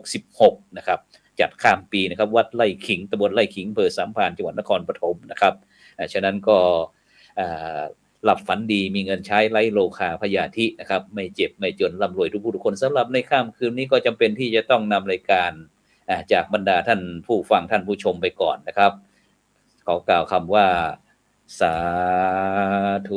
Speaker 1: 2566นะครับจัดข้ามปีนะครับวัดไร่ขิงตำบลไร่ขิงอำเภอสามพรานจังหวัดนครปฐมนะครับฉะนั้นก็หลับฝันดีมีเงินใช้ไร้โลคาพยาธินะครับไม่เจ็บไม่จนร่ำรวยทุกผู้ทุกคนสำหรับในค่ำคืนนี้ก็จำเป็นที่จะต้องนำรายการจากบรรดาท่านผู้ฟังท่านผู้ชมไปก่อนนะครับขอกล่าวคำว่าสา